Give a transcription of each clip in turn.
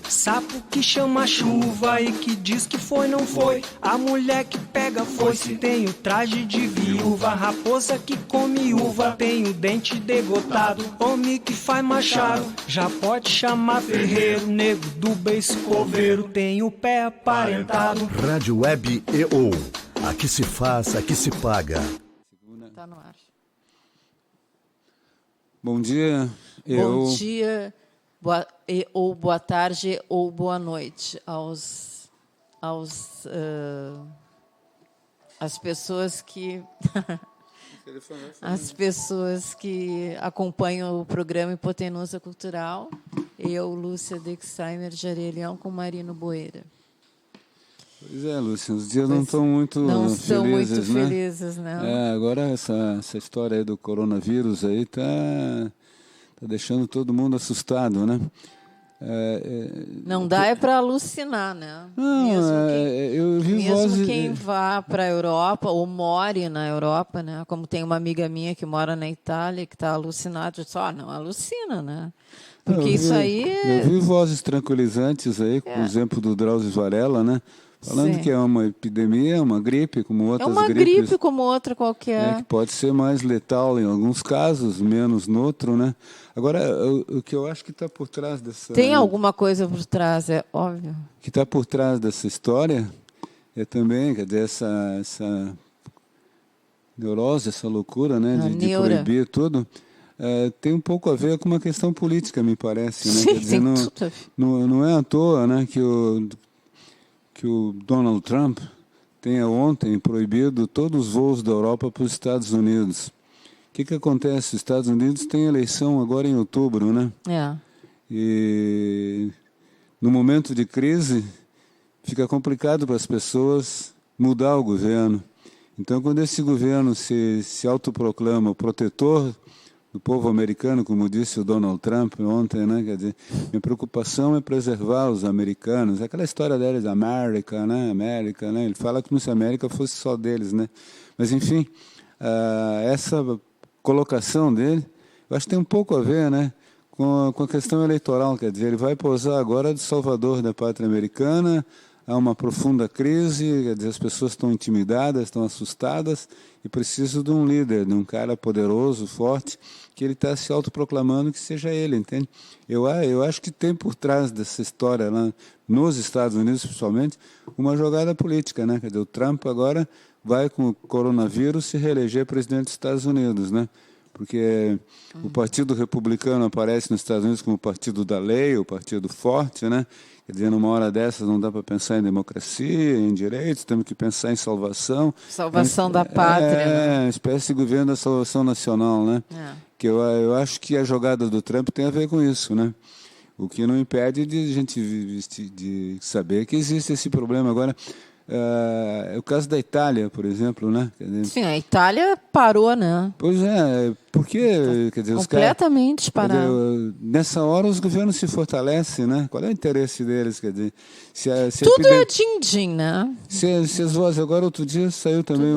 Sapo que chama chuva e que diz que foi, não foi. A mulher que pega foice tem o traje de viúva. Raposa que come uva tem o dente degotado. Homem que faz machado já pode chamar ferreiro. Nego do beiço coveiro tem o pé aparentado. Rádio Web EO. Aqui se faz, aqui se paga. Tá no ar. Bom dia. Bom dia, ou boa tarde, ou boa noite às pessoas que acompanham o programa Hipotenusa Cultural. Eu, Lúcia Dexheimer de Arelhão, com Marino Boeira. Pois é, Lúcia, os dias não estão muito felizes, né? Agora essa história aí do coronavírus aí tá deixando todo mundo assustado, né? Não dá para alucinar, né? Não, eu vi mesmo quem vá para a Europa ou more na Europa, né? Como tem uma amiga minha que mora na Itália que está alucinada, só não alucina, né? Porque isso aí... Eu vi vozes tranquilizantes aí, com o exemplo do Drauzio Varela, né? Falando Sim. que é uma epidemia, uma gripe, como outras gripes. É uma gripe como outra qualquer. Que pode ser mais letal em alguns casos, menos no outro, né? Agora, o que eu acho que está por trás dessa... Tem alguma coisa por trás, é óbvio. O que está por trás dessa história é também, quer dizer, essa neurose, essa loucura, né? De proibir tudo. Tem um pouco a ver com uma questão política, me parece. Né? Sim, quer dizer, tem tudo a ver. Não é à toa, né, que o Donald Trump tenha ontem proibido todos os voos da Europa para os Estados Unidos. O que acontece? Os Estados Unidos têm eleição agora em outubro, né? E no momento de crise fica complicado para as pessoas mudar o governo. Então, quando esse governo se autoproclama o protetor do povo americano, como disse o Donald Trump ontem, né? Quer dizer, minha preocupação é preservar os americanos. Aquela história deles, América, né? América, né? Ele fala como se a América fosse só deles, né? Mas, enfim, essa colocação dele, eu acho que tem um pouco a ver, né? Com a questão eleitoral, quer dizer, ele vai posar agora de salvador da pátria americana. Há uma profunda crise, quer dizer, as pessoas estão intimidadas, estão assustadas e precisam de um líder, de um cara poderoso, forte, que ele está se autoproclamando que seja ele, entende? Eu acho que tem por trás dessa história lá nos Estados Unidos, principalmente, uma jogada política, né? Quer dizer, o Trump agora vai com o coronavírus se reeleger presidente dos Estados Unidos, né? Porque o Partido Republicano aparece nos Estados Unidos como o partido da lei, o partido forte, né? Quer dizer, numa hora dessas não dá para pensar em democracia, em direitos, temos que pensar em salvação. Salvação da pátria. Uma espécie de governo da salvação nacional, né? Que eu acho que a jogada do Trump tem a ver com isso, né? O que não impede de a gente de saber que existe esse problema. Agora, o caso da Itália, por exemplo, né? Sim, a Itália parou, né? Pois é, porque, quer dizer, completamente parou. Nessa hora os governos se fortalecem, né? Qual é o interesse deles, quer dizer? Tudo é din-din, né? Se as vozes, agora outro dia saiu também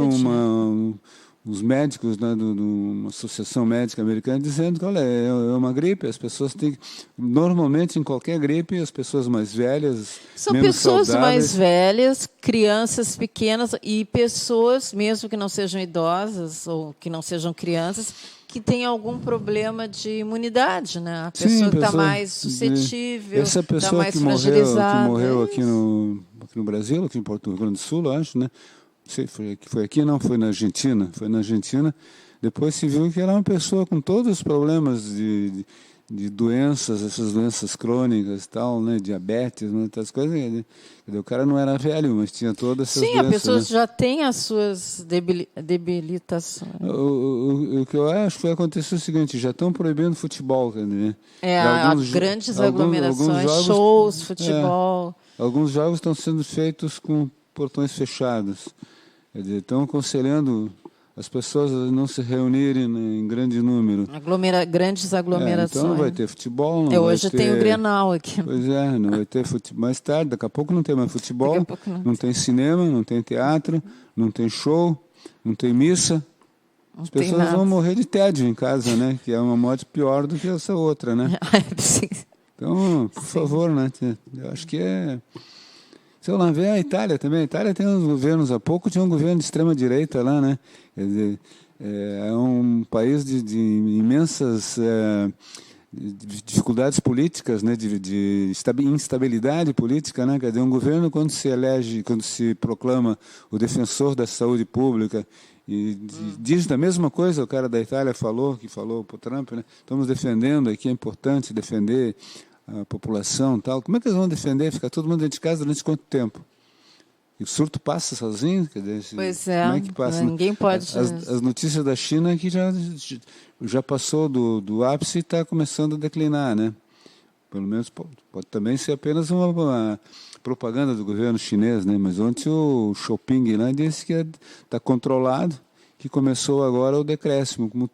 os médicos, né, de uma associação médica americana, dizendo que, olha, é uma gripe, as pessoas têm... Normalmente, em qualquer gripe, as pessoas mais velhas, são menos pessoas saudáveis, mais velhas, crianças pequenas e pessoas, mesmo que não sejam idosas ou que não sejam crianças, que têm algum problema de imunidade, né? A pessoa que está mais suscetível, está mais fragilizada. Que morreu aqui no Brasil, aqui em Porto Rio Grande do Sul, acho, né? Não sei, foi aqui, não, foi na Argentina. Foi na Argentina. Depois se viu que era uma pessoa com todos os problemas de doenças, essas doenças crônicas e tal, né? Diabetes, né? Essas coisas. O cara não era velho, mas tinha todas essas doenças. Sim, a pessoa, né, já tem as suas debilitações. O que eu acho que vai acontecer é o seguinte, já estão proibindo futebol, quer dizer. Grandes aglomerações, shows, futebol. Alguns jogos estão sendo feitos com portões fechados. Quer dizer, estão aconselhando as pessoas não se reunirem em grande número. Grandes aglomerações. Então não vai ter futebol, não vai hoje ter... tem o Grenal aqui. Pois é, não vai ter futebol. Mais tarde, daqui a pouco não tem mais futebol, não tem cinema, não tem teatro, não tem show, não tem missa. As pessoas vão morrer de tédio em casa, né? Que é uma morte pior do que essa outra, né? Sim. Então, por favor, né? Eu acho que é... Se eu lá ver a Itália também, a Itália tem uns governos, há pouco tinha um governo de extrema-direita lá, né? Quer dizer, é um país de imensas dificuldades políticas, né? De instabilidade política, né? Quer dizer, um governo, quando se elege, quando se proclama o defensor da saúde pública, e diz da mesma coisa, o cara da Itália que falou para o Trump, né? Estamos defendendo aqui, é importante defender a população e tal. Como é que eles vão defender? Ficar todo mundo dentro de casa durante quanto tempo? E o surto passa sozinho? Quer dizer, pois é, como é que passa? Ninguém pode... As notícias da China que já passou do ápice e está começando a declinar, né? Pelo menos pode também ser apenas uma propaganda do governo chinês, né? Mas ontem o Xiaoping lá disse que está controlado, que começou agora o decréscimo, como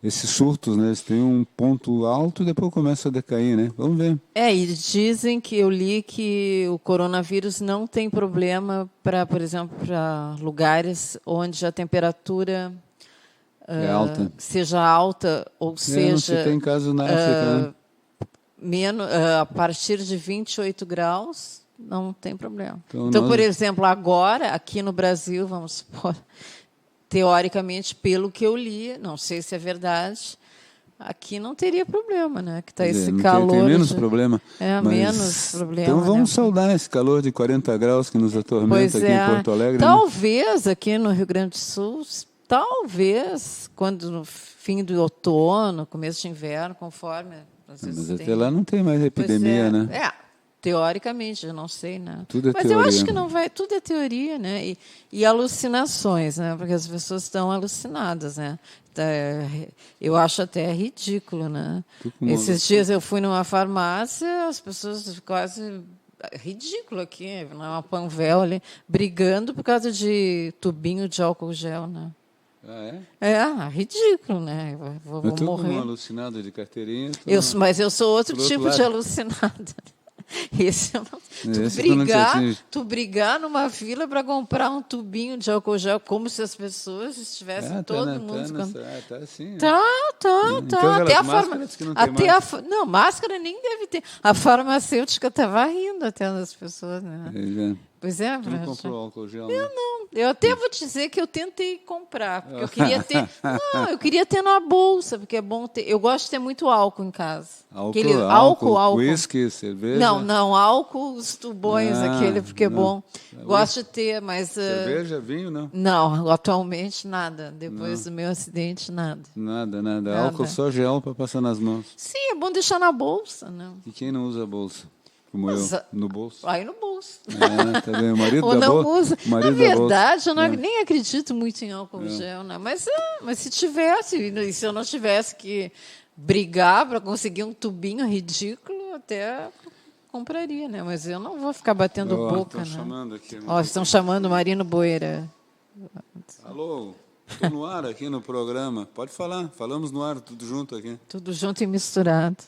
esses surtos, né? Eles têm um ponto alto e depois começam a decair, né? Vamos ver. E dizem que eu li que o coronavírus não tem problema para, por exemplo, para lugares onde a temperatura alta. seja alta, ou seja... Não se tem caso na África, né? A partir de 28 graus, não tem problema. Então por exemplo, agora, aqui no Brasil, vamos supor, teoricamente, pelo que eu li, não sei se é verdade, aqui não teria problema, né? Que está esse calor. Tem menos problema. Menos problema. Então vamos saudar esse calor de 40 graus que nos atormenta aqui em Porto Alegre. Talvez aqui no Rio Grande do Sul, talvez, quando no fim do outono, começo de inverno, conforme... Mas até lá não tem mais epidemia, né? Teoricamente, eu não sei, né? Tudo é Mas teoria. Eu acho que não vai, tudo é teoria, né? E alucinações, né? Porque as pessoas estão alucinadas, né? Eu acho até ridículo, né? Esses dias eu fui numa farmácia, as pessoas quase ridículo aqui, numa Panvel ali, brigando por causa de tubinho de álcool gel, né? Ridículo, né? Vou morrer. Um alucinado de carteirinha. Mas eu sou outro tipo de alucinada. Esse eu não. Tu brigar numa fila para comprar um tubinho de álcool gel, como se as pessoas estivessem todo mundo. Tá assim. Tá. Então, até a não, máscara nem deve ter. A farmacêutica estava rindo até das pessoas, né? Pois é, tu não comprou álcool gel? Não. Eu até vou te dizer que eu tentei comprar, porque eu queria ter. Não, eu queria ter na bolsa, porque é bom ter. Eu gosto de ter muito álcool em casa. Álcool. Whisky, cerveja? Não, álcool, os tubões, porque é bom. Gosto de ter, mas... Cerveja, vinho, não? Não, atualmente nada. Depois do meu acidente, nada. Nada. Álcool só gel para passar nas mãos. Sim, é bom deixar na bolsa, né? E quem não usa bolsa? Como eu, no bolso. Aí no bolso. Tá bem. O marido Ou da não bolsa. usa. Na verdade, eu nem acredito muito em álcool gel, né? Mas se tivesse, e se eu não tivesse que brigar para conseguir um tubinho ridículo, até compraria, né? Mas eu não vou ficar batendo boca, né? Chamando aqui, estão chamando o Marino Boeira. Alô, estou no ar aqui no programa. Pode falar, falamos no ar, tudo junto aqui. Tudo junto e misturado.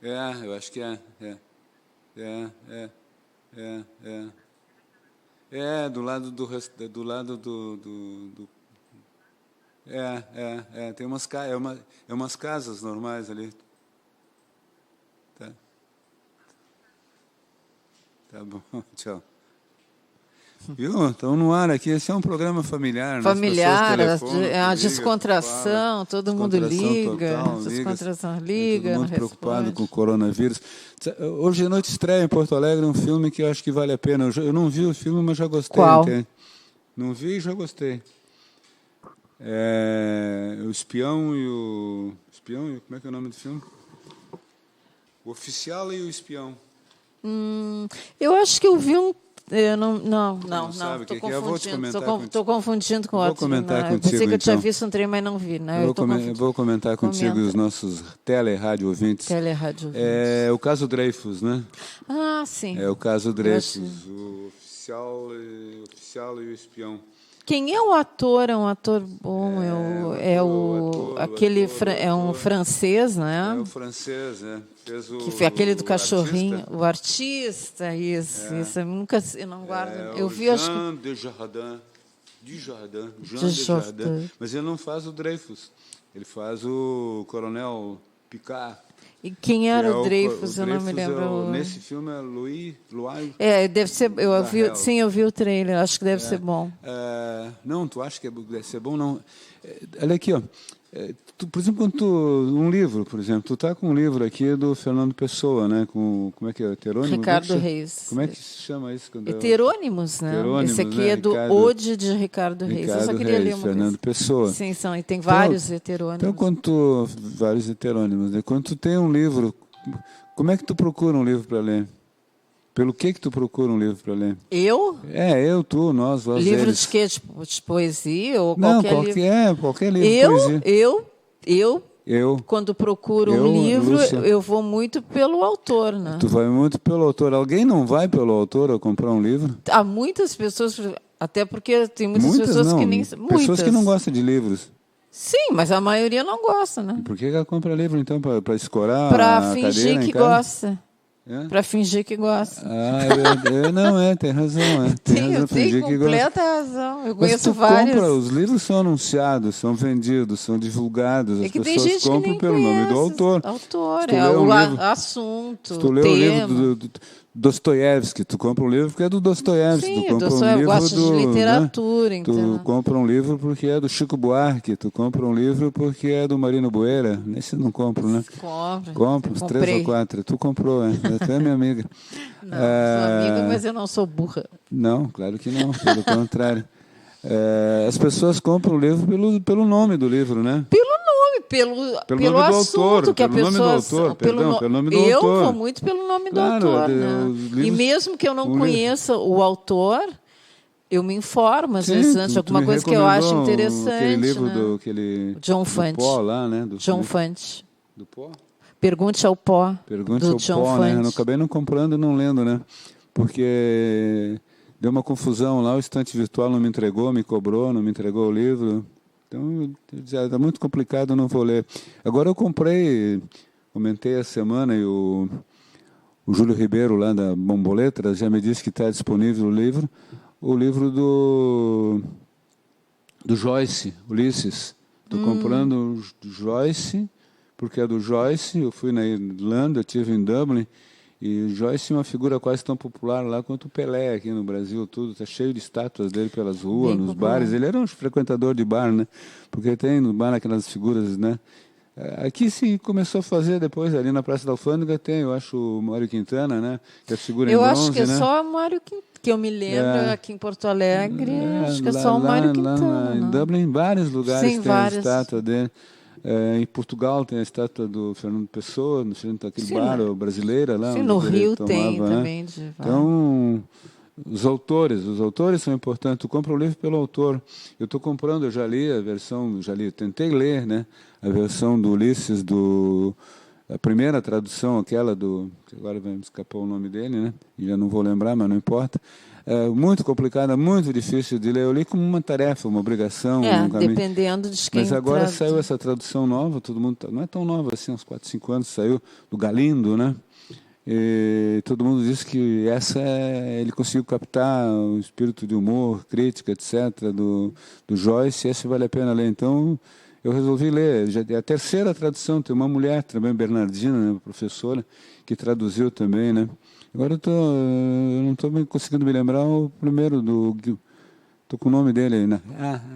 Eu acho que é. Do lado do tem umas casas normais ali. Tá bom, tchau. Viu? Estamos no ar aqui. Esse é um programa familiar. Familiar, a descontração, todo mundo liga. Descontração liga. Todo mundo preocupado com o coronavírus. Hoje à noite estreia em Porto Alegre um filme que eu acho que vale a pena. Eu não vi o filme, mas já gostei. Qual? Não vi e já gostei. O Espião e o... Como é que é o nome do filme? O Oficial e o Espião. Eu acho que eu vi um Eu não, sabe o estou que é? Eu vou te confundindo. comentar contigo. Estou confundindo com Vou outro. comentar Eu pensei contigo, que eu tinha então. visto um trem, mas não vi. Né? Eu vou comentar contigo e os nossos tele-rádio ouvintes. Tele-rádio ouvintes. É o caso Dreyfus, né? Ah, sim. É o caso Dreyfus, o oficial e o espião. Quem é o ator? É um ator bom. É um francês, né? É o francês, né? Fez Que foi aquele do cachorrinho, artista. o artista, isso. Eu não guardo. Eu vi, Jean acho que Jean Dujardin. Dujardin. Mas ele não faz o Dreyfus, ele faz o Coronel Picard. E quem era o o Dreyfus? Eu não me Dreyfus lembro. nesse filme é Louis. Deve ser. Sim, eu vi o trailer. Acho que deve ser bom. Não, tu acha que deve ser bom? Não. Olha aqui, ó. Por exemplo, um livro, por exemplo, tu tá com um livro aqui do Fernando Pessoa, né? Como é que é? Heterônimo? Ricardo Reis. Como é que se chama isso? Heterônimos, né? Heterônimos, Esse aqui né? é do Ode de Ricardo Reis. Eu só queria ler uma Fernando coisa. Pessoa. Sim, e tem vários heterônimos. Então, vários heterônimos, né? Quando tu tem um livro, como é que tu procura um livro para ler? Pelo que tu procura um livro para ler? Eu? Tu, nós, Livro eles. de quê? De poesia ou Não, qualquer livro? qualquer livro de poesia. Eu, quando procuro um livro, Lúcia. eu vou muito pelo autor, né? Tu vai muito pelo autor. Alguém não vai pelo autor a comprar um livro? Há muitas pessoas, até porque tem muitas pessoas não, que nem... Pessoas que não gostam de livros. Sim, mas a maioria não gosta, né? E por que ela compra livro, então? Para escorar Para a fingir cadeira que em casa? gosta. É? Para fingir que gosta. Tem razão. Eu tenho que completa razão. Eu Mas conheço tu vários. compra, os livros são anunciados, são vendidos, são divulgados. As que tem pessoas gente que compram nem pelo nome do autor. Autor, Se tu lê um livro, assunto, se tu lê o livro do Dostoiévski, tu compra um livro porque é do Dostoiévski. Sim, tu compra um livro gosta de literatura, né? então. Tu compra um livro porque é do Chico Buarque, tu compra um livro porque é do Marino Boeira. Nesse não compro, né? Compro, uns 3 ou 4. Tu comprou, tu é minha amiga. Não, sou amiga, mas eu não sou burra. Não, claro que não, pelo contrário. As pessoas compram o livro pelo nome do livro, né? Pelo nome do assunto autor, que a pelo pessoa... nome do autor, pelo nome do eu autor. vou muito pelo nome Claro, do autor, né? livros, E mesmo que eu não conheça o autor, eu me informo, às vezes, antes de alguma coisa que eu acho interessante. Aquele livro né? do John Fante. Do Pó lá, né? John Fante. Do Pó? Pergunte ao Pó. Pergunte do ao John Pó, Fante. né? Eu acabei não comprando e não lendo, né? Porque deu uma confusão lá, o estante virtual não me entregou, me cobrou, não me entregou o livro. Então, está muito complicado, não vou ler. Agora eu comentei a semana e o Júlio Ribeiro, lá da Bomboletras, já me disse que está disponível o livro do Joyce, Ulisses. Estou comprando do Joyce, porque é do Joyce. Eu fui na Irlanda, eu estive em Dublin, e Joyce é uma figura quase tão popular lá quanto o Pelé aqui no Brasil, tudo. Está cheio de estátuas dele pelas ruas, nos bares. Ele era um frequentador de bar, né? Porque tem no bar aquelas figuras, né? Aqui se começou a fazer depois, ali na Praça da Alfândega, tem, eu acho, o Mário Quintana, né? Que é a figura em bronze, acho que é né? só o Mário Quintana, que eu me lembro, aqui em Porto Alegre, acho que é só o Mário Quintana. Em Dublin, em vários lugares Sim, tem a estátua dele. Em Portugal tem a estátua do Fernando Pessoa, no centro daquele bar, brasileira lá. Sim, no Rio tem tomava, também. Né? Então, os autores são importantes. Tu compra o livro pelo autor. Eu estou comprando, eu já li a versão, tentei ler, né? A versão do Ulisses, a primeira tradução, aquela agora vai me escapar o nome dele, né? Já não vou lembrar, mas não importa. Muito complicada, muito difícil de ler. Eu li como uma tarefa, uma obrigação. Dependendo de quem Mas agora traduz. saiu essa tradução nova, todo mundo não é tão nova assim, uns 4, 5 anos saiu, do Galindo, né? E todo mundo diz que ele conseguiu captar o espírito de humor, crítica, etc., do Joyce, e esse vale a pena ler. Então, eu resolvi ler. Já é a terceira tradução, tem uma mulher também, Bernardina, né, professora, que traduziu também, né? Agora eu não estou conseguindo me lembrar o primeiro estou com o nome dele aí, né?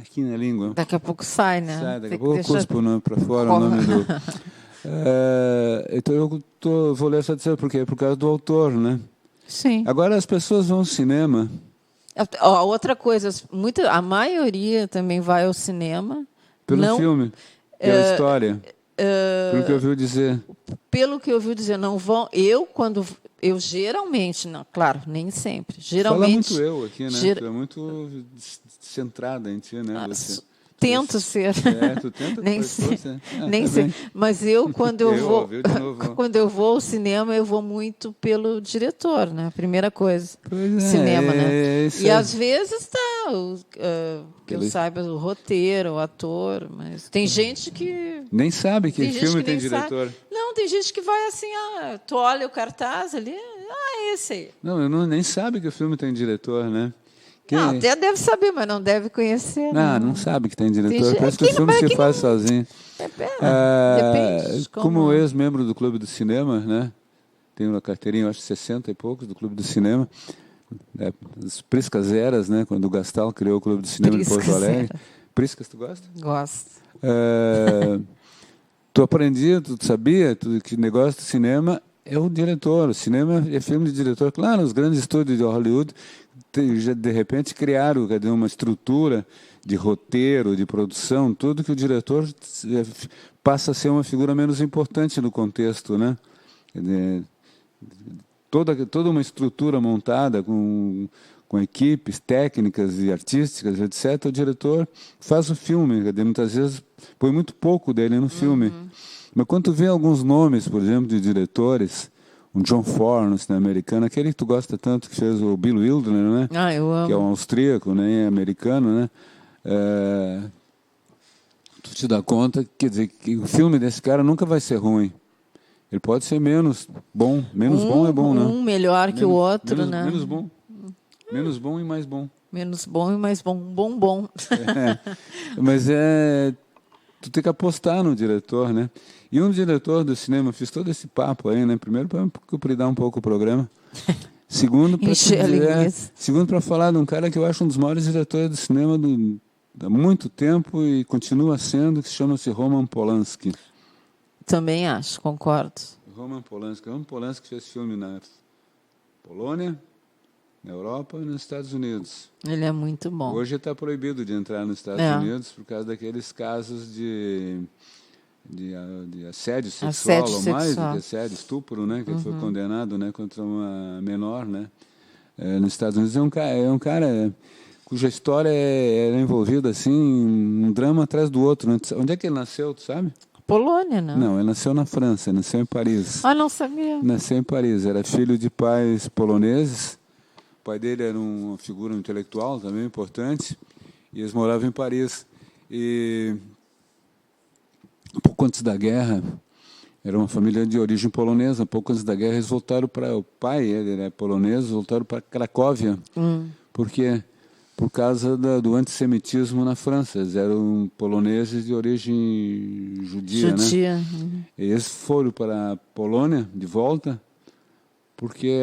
Aqui na língua. Daqui a pouco sai, né? Sai, daqui a pouco eu cuspo para fora o nome do... então eu vou ler essa terceira, por quê? Por causa do autor, né? Sim. Agora as pessoas vão ao cinema. Outra coisa, a maioria também vai ao cinema. Pelo filme, pela história. Pelo que eu ouvi dizer. Pelo que eu ouvi dizer, não vão. eu geralmente, não, claro, nem sempre. Fala Geralmente. muito eu aqui, né? Tu é muito centrada em ti, né? Você. Tento ser. Tu tenta Nem faz sei. força. Nem sei. Mas eu, quando eu vou. Viu de novo. Quando eu vou ao cinema, eu vou muito pelo diretor, né? Primeira coisa. Pois é, Cinema, né? isso E aí. às vezes que eu saiba o roteiro, o ator, mas tem gente que. Nem sabe que Tem gente filme que tem nem sabe. diretor. Não, tem gente que vai assim, tu olha o cartaz ali, esse aí. Não, nem sabe que o filme tem diretor, né? Não, até deve saber, mas não deve conhecer. Não sabe que tem diretor. Tem Parece que o filme se faz sozinho. Depende. Como ex-membro do Clube do Cinema, né? Tenho uma carteirinha, acho 60 e poucos, do Clube do Cinema. As Priscas Eras, né? Quando o Gastal criou o Clube do Cinema de Porto Alegre. Priscas, tu gosta? Gosto. Tu aprendia, tu sabia que negócio do cinema é o diretor. O cinema é filme de diretor. Claro, os grandes estúdios de Hollywood já, de repente, criaram uma estrutura de roteiro, de produção, tudo que o diretor passa a ser uma figura menos importante no contexto, né? Toda uma estrutura montada com equipes técnicas e artísticas, etc., o diretor faz o filme. Muitas vezes põe muito pouco dele no filme. Mas quando tu vê alguns nomes, por exemplo, de diretores, um John Ford no cinema americano, aquele que tu gosta tanto, que fez o Bill Wilder, né? Eu amo. Que é um austríaco, né? Americano, né? Tu te dá conta, quer dizer, que o filme desse cara nunca vai ser ruim. Ele pode ser menos bom. Menos bom é bom, né? Um melhor que o outro, né? Menos bom. Menos bom e mais bom. Menos bom e mais bom. Bom. Mas tu tem que apostar no diretor, né? E um diretor do cinema, fiz todo esse papo aí, né? Primeiro para cumpridar um pouco o programa. Segundo, para falar de um cara que eu acho um dos maiores diretores do cinema há muito tempo e continua sendo, que chama-se Roman Polanski. Também acho, concordo. Roman Polanski fez filme na Polônia, na Europa e nos Estados Unidos. Ele é muito bom. Hoje está proibido de entrar nos Estados Unidos por causa daqueles casos de assédio sexual, ou mais do que assédio, estupro, né? Que ele foi condenado, né, contra uma menor, né? Nos Estados Unidos é um cara cuja história era envolvida assim, um drama atrás do outro. Né? Onde é que ele nasceu, tu sabe? Polônia, não? Não, ele nasceu na França, nasceu em Paris. Não sabia. Nasceu em Paris, era filho de pais poloneses. O pai dele era uma figura intelectual também importante, e eles moravam em Paris. E um pouco antes da guerra, era uma família de origem polonesa. Um pouco antes da guerra, eles voltaram para... O pai, ele era polonês, voltaram para Cracóvia. Por quê? Por causa do antissemitismo na França. Eles eram poloneses de origem judia. Né? E eles foram para a Polônia, de volta, porque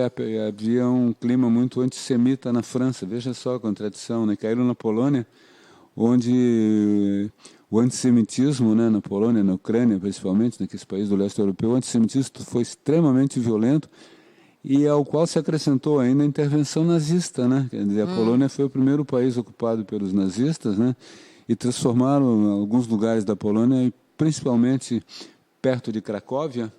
havia um clima muito antissemita na França. Veja só a contradição, né? Caíram na Polônia, onde o antissemitismo, né, na Polônia, na Ucrânia, principalmente, naqueles países do leste europeu, o antissemitismo foi extremamente violento e ao qual se acrescentou ainda a intervenção nazista, né? Quer dizer, a Polônia foi o primeiro país ocupado pelos nazistas, né? E transformaram alguns lugares da Polônia, principalmente perto de Cracóvia,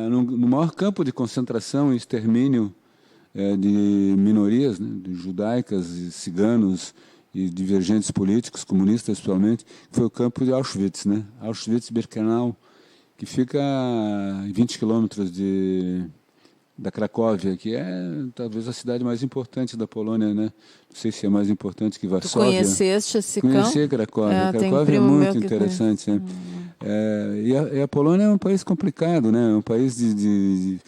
no maior campo de concentração e extermínio de minorias, né? De judaicas e ciganos e divergentes políticos, comunistas principalmente, que foi o campo de Auschwitz, né? Auschwitz-Birkenau, que fica a 20 quilômetros da Cracóvia, que é talvez a cidade mais importante da Polônia, né? Não sei se é mais importante que Varsóvia. Tu conheceste esse campo? Conheci Cracóvia. Cracóvia é muito interessante. Né? E a Polônia é um país complicado, né? É um país de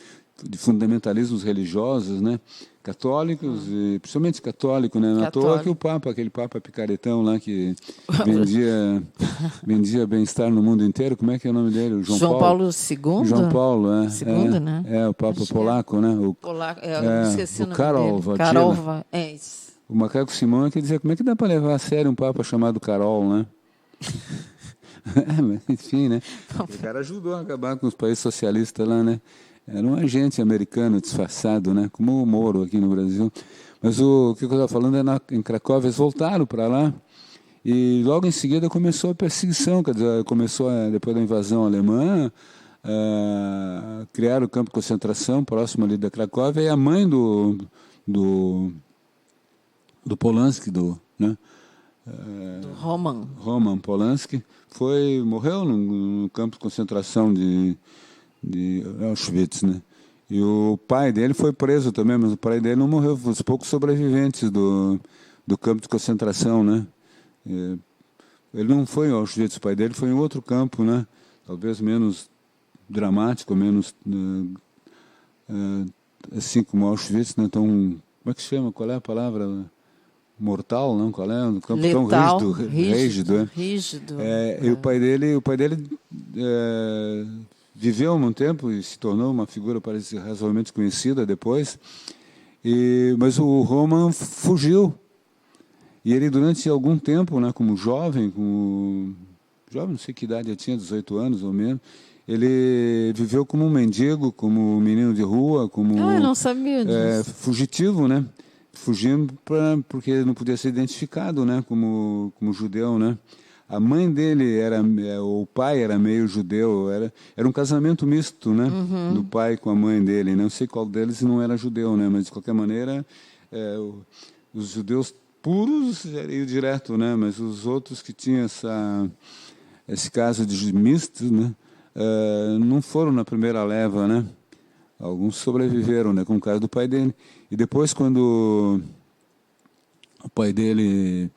fundamentalismos religiosos, né? Católicos, e principalmente católico, né? Não à toa que aquele Papa picaretão lá que vendia bem-estar no mundo inteiro, como é que é o nome dele? O João Paulo II? João Paulo, Segundo, né? O Papa polaco, né? Eu esqueci o nome dele. Karol, é isso. O Macaco Simão quer dizer, como é que dá para levar a sério um Papa chamado Karol, né? Mas, enfim, né? O cara ajudou a acabar com os países socialistas lá, né? Era um agente americano disfarçado, né? Como o Moro aqui no Brasil. Mas o que eu estava falando em Cracóvia, eles voltaram para lá e logo em seguida começou a perseguição, quer dizer, depois da invasão alemã, criaram o campo de concentração próximo ali da Cracóvia, e a mãe do Polanski, né? Do Roman Polanski, morreu no campo de concentração de Auschwitz, né? E o pai dele foi preso também, mas o pai dele não morreu, foi os poucos sobreviventes do campo de concentração, né? Ele não foi em Auschwitz, o pai dele foi em outro campo, né? Talvez menos dramático, menos assim como Auschwitz, né? Então, como é que se chama? Qual é a palavra? Mortal, não? Qual é? Um campo letal, tão rígido. Rígido. E o pai dele viveu um tempo e se tornou uma figura, parece, razoavelmente conhecida depois. Mas o Roman fugiu. E ele, durante algum tempo, né, como jovem, não sei que idade ele tinha, 18 anos ou menos, ele viveu como um mendigo, como um menino de rua, como eu não sabia disso. Fugitivo, né? Fugindo porque ele não podia ser identificado, né, como judeu, né? A mãe dele o pai era meio judeu, era um casamento misto, né, do pai com a mãe dele. Não sei qual deles não era judeu, né, mas de qualquer maneira os judeus puros iam direto, né, mas os outros que tinham esse caso de misto, né, não foram na primeira leva, né? Alguns sobreviveram, né, como o caso do pai dele. E depois, quando o pai dele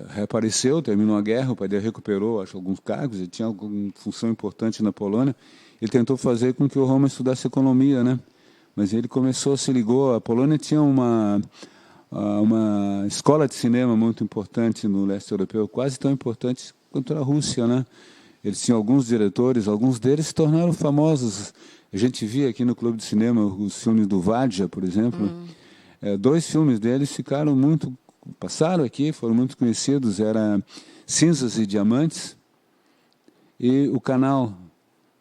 reapareceu, terminou a guerra, o pai dele recuperou, acho, alguns cargos, ele tinha alguma função importante na Polônia, ele tentou fazer com que o Roman estudasse economia, né? Mas ele a Polônia tinha uma escola de cinema muito importante no leste europeu, quase tão importante quanto a Rússia, né? Eles tinham alguns diretores, alguns deles se tornaram famosos. A gente via aqui no Clube de Cinema os filmes do Vadja, por exemplo. 2 filmes deles passaram aqui, foram muito conhecidos. Era Cinzas e Diamantes e O Canal.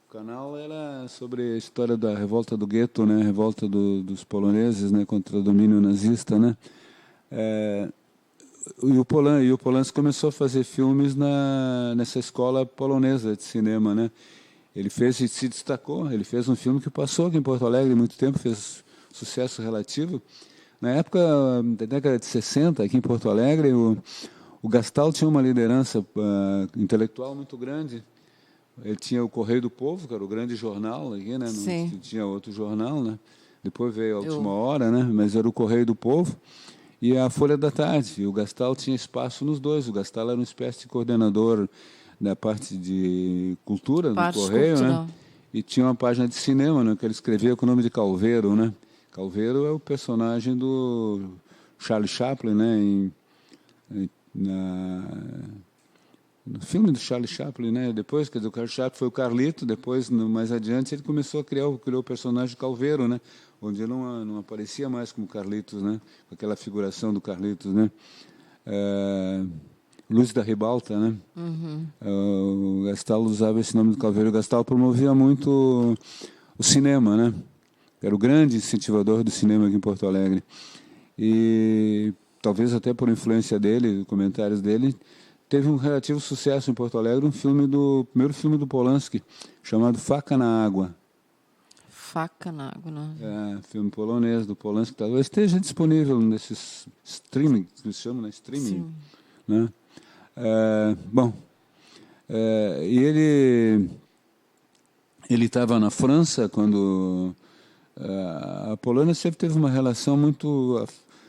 O Canal era sobre a história da revolta do gueto, né? Revolta dos poloneses, né? Contra o domínio nazista, né? E o Polanski começou a fazer filmes nessa escola polonesa de cinema, né? Ele se destacou, ele fez um filme que passou aqui em Porto Alegre há muito tempo, fez sucesso relativo. Na época da década de 60, aqui em Porto Alegre, o Gastal tinha uma liderança intelectual muito grande. Ele tinha o Correio do Povo, que era o grande jornal aqui, né? Não tinha outro jornal, né? Depois veio a Última Hora, né? Mas era o Correio do Povo e a Folha da Tarde. E o Gastal tinha espaço nos dois. O Gastal era uma espécie de coordenador da parte de cultura do Correio, né? E tinha uma página de cinema, né, que ele escrevia com o nome de Calveiro, né? Calveiro é o personagem do Charlie Chaplin, né? No filme do Charlie Chaplin, né? Depois, quer dizer, o Charlie Chaplin foi o Carlito, depois, criou o personagem Calveiro, né? Onde ele não aparecia mais como Carlitos, né? Com aquela figuração do Carlitos, né? Luz da Ribalta, né? O Gastal usava esse nome do Calveiro. O Gastal promovia muito o cinema, né? Era o grande incentivador do cinema aqui em Porto Alegre. E talvez até por influência dele, comentários dele, teve um relativo sucesso em Porto Alegre, primeiro filme do Polanski, chamado Faca na Água. Faca na Água, né? Filme polonês do Polanski, talvez esteja disponível nesses streaming, que eles chamam, né? Streaming. Sim. Né? E ele estava na França quando a Polônia sempre teve uma relação muito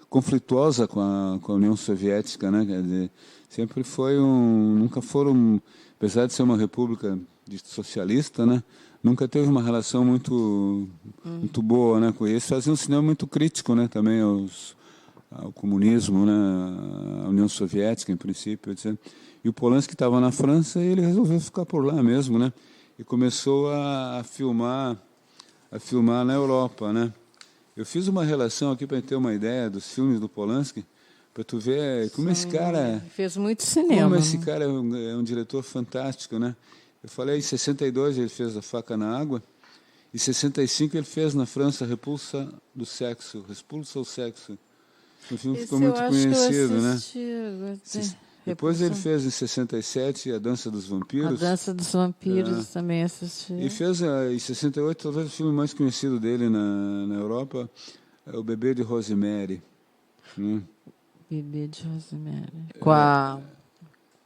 conflituosa com a União Soviética, né? Quer dizer, sempre nunca foram, apesar de ser uma república socialista, né? Nunca teve uma relação muito boa, né? Com eles faziam um cinema muito crítico, né? Também ao comunismo, né? A União Soviética, em princípio, etc. E o Polanski estava na França e ele resolveu ficar por lá mesmo, né? E começou a filmar na Europa, né? Eu fiz uma relação aqui para ter uma ideia dos filmes do Polanski, para tu ver como esse cara fez muito cinema. Como esse cara é um diretor fantástico, né? Eu falei, em 62 ele fez A Faca na Água, em 65 ele fez na França Repulsa ao Sexo. O filme ficou muito conhecido, né? Depois ele fez, em 67, A Dança dos A Vampiros. Dança dos Vampiros também assisti. E fez, em 68, talvez o filme mais conhecido dele na Europa, é O Bebê de Rosemary. Né? Bebê de Rosemary. Com a...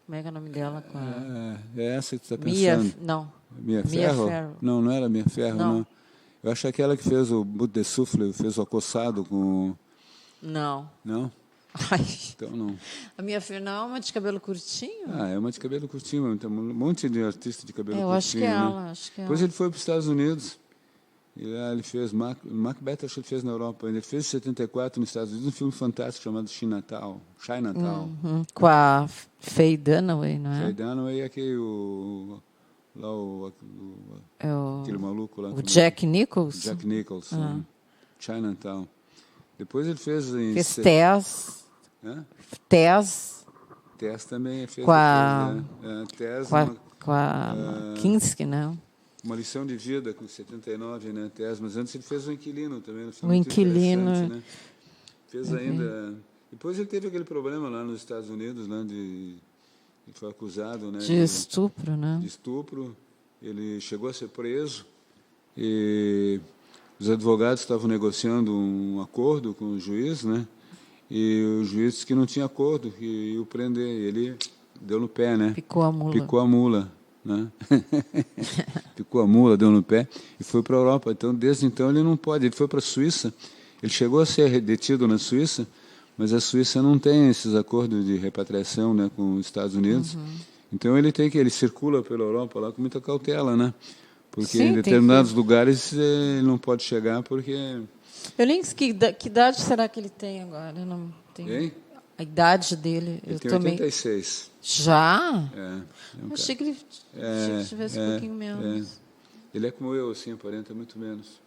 Como é que é o nome dela? Com a... É essa que tu está Mia... pensando. Não. Mia Mia Farrow? Farrow. Não, não era Mia Farrow, não. Eu acho aquela que fez o Bout de Souffle, fez o Acossado com... Não. Não? Ai. Então não. A minha filha não é uma de cabelo curtinho? É uma de cabelo curtinho, mas tem um monte de artista de cabelo curtinho. Eu acho que é né? ela, acho que é Depois ela. ele foi para os Estados Unidos, e lá ele fez Macbeth, acho que ele fez na Europa. Ele fez em 74 nos Estados Unidos um filme fantástico chamado Chinatown. Com a Faye Dunaway, não é? Faye Dunaway e aquele aquele maluco lá. O Jack Nicholson? Jack Nicholson. Chinatown. Depois ele fez em... Fez Tess. Hã? Tess. Tess também fez. Com a... Tess, com a Kinski, né? Uma Lição de Vida, com 79, né, Tess. Mas antes ele fez O Inquilino também. Um O filme muito Inquilino. interessante, né? Fez ainda... Depois ele teve aquele problema lá nos Estados Unidos, né, ele foi acusado, né, de estupro, né? de estupro. Ele chegou a ser preso e os advogados estavam negociando um acordo com o juiz, né? E o juiz disse que não tinha acordo, que ia o prender. E ele deu no pé, né? Picou a mula. Picou a mula, né? Picou a mula, deu no pé e foi para a Europa. Então, desde então, ele não pode. Ele foi para a Suíça. Ele chegou a ser detido na Suíça, mas a Suíça não tem esses acordos de repatriação, né, com os Estados Unidos. Então, ele circula pela Europa lá com muita cautela, né? Porque Sim, em determinados lugares ele não pode chegar porque... Eu nem sei que idade será que ele tem agora? Eu não tenho... Hein? A idade dele. Ele eu tem tomei... 86. Já? É um Achei que ele tivesse um pouquinho menos. Ele é como eu, assim, aparenta muito menos.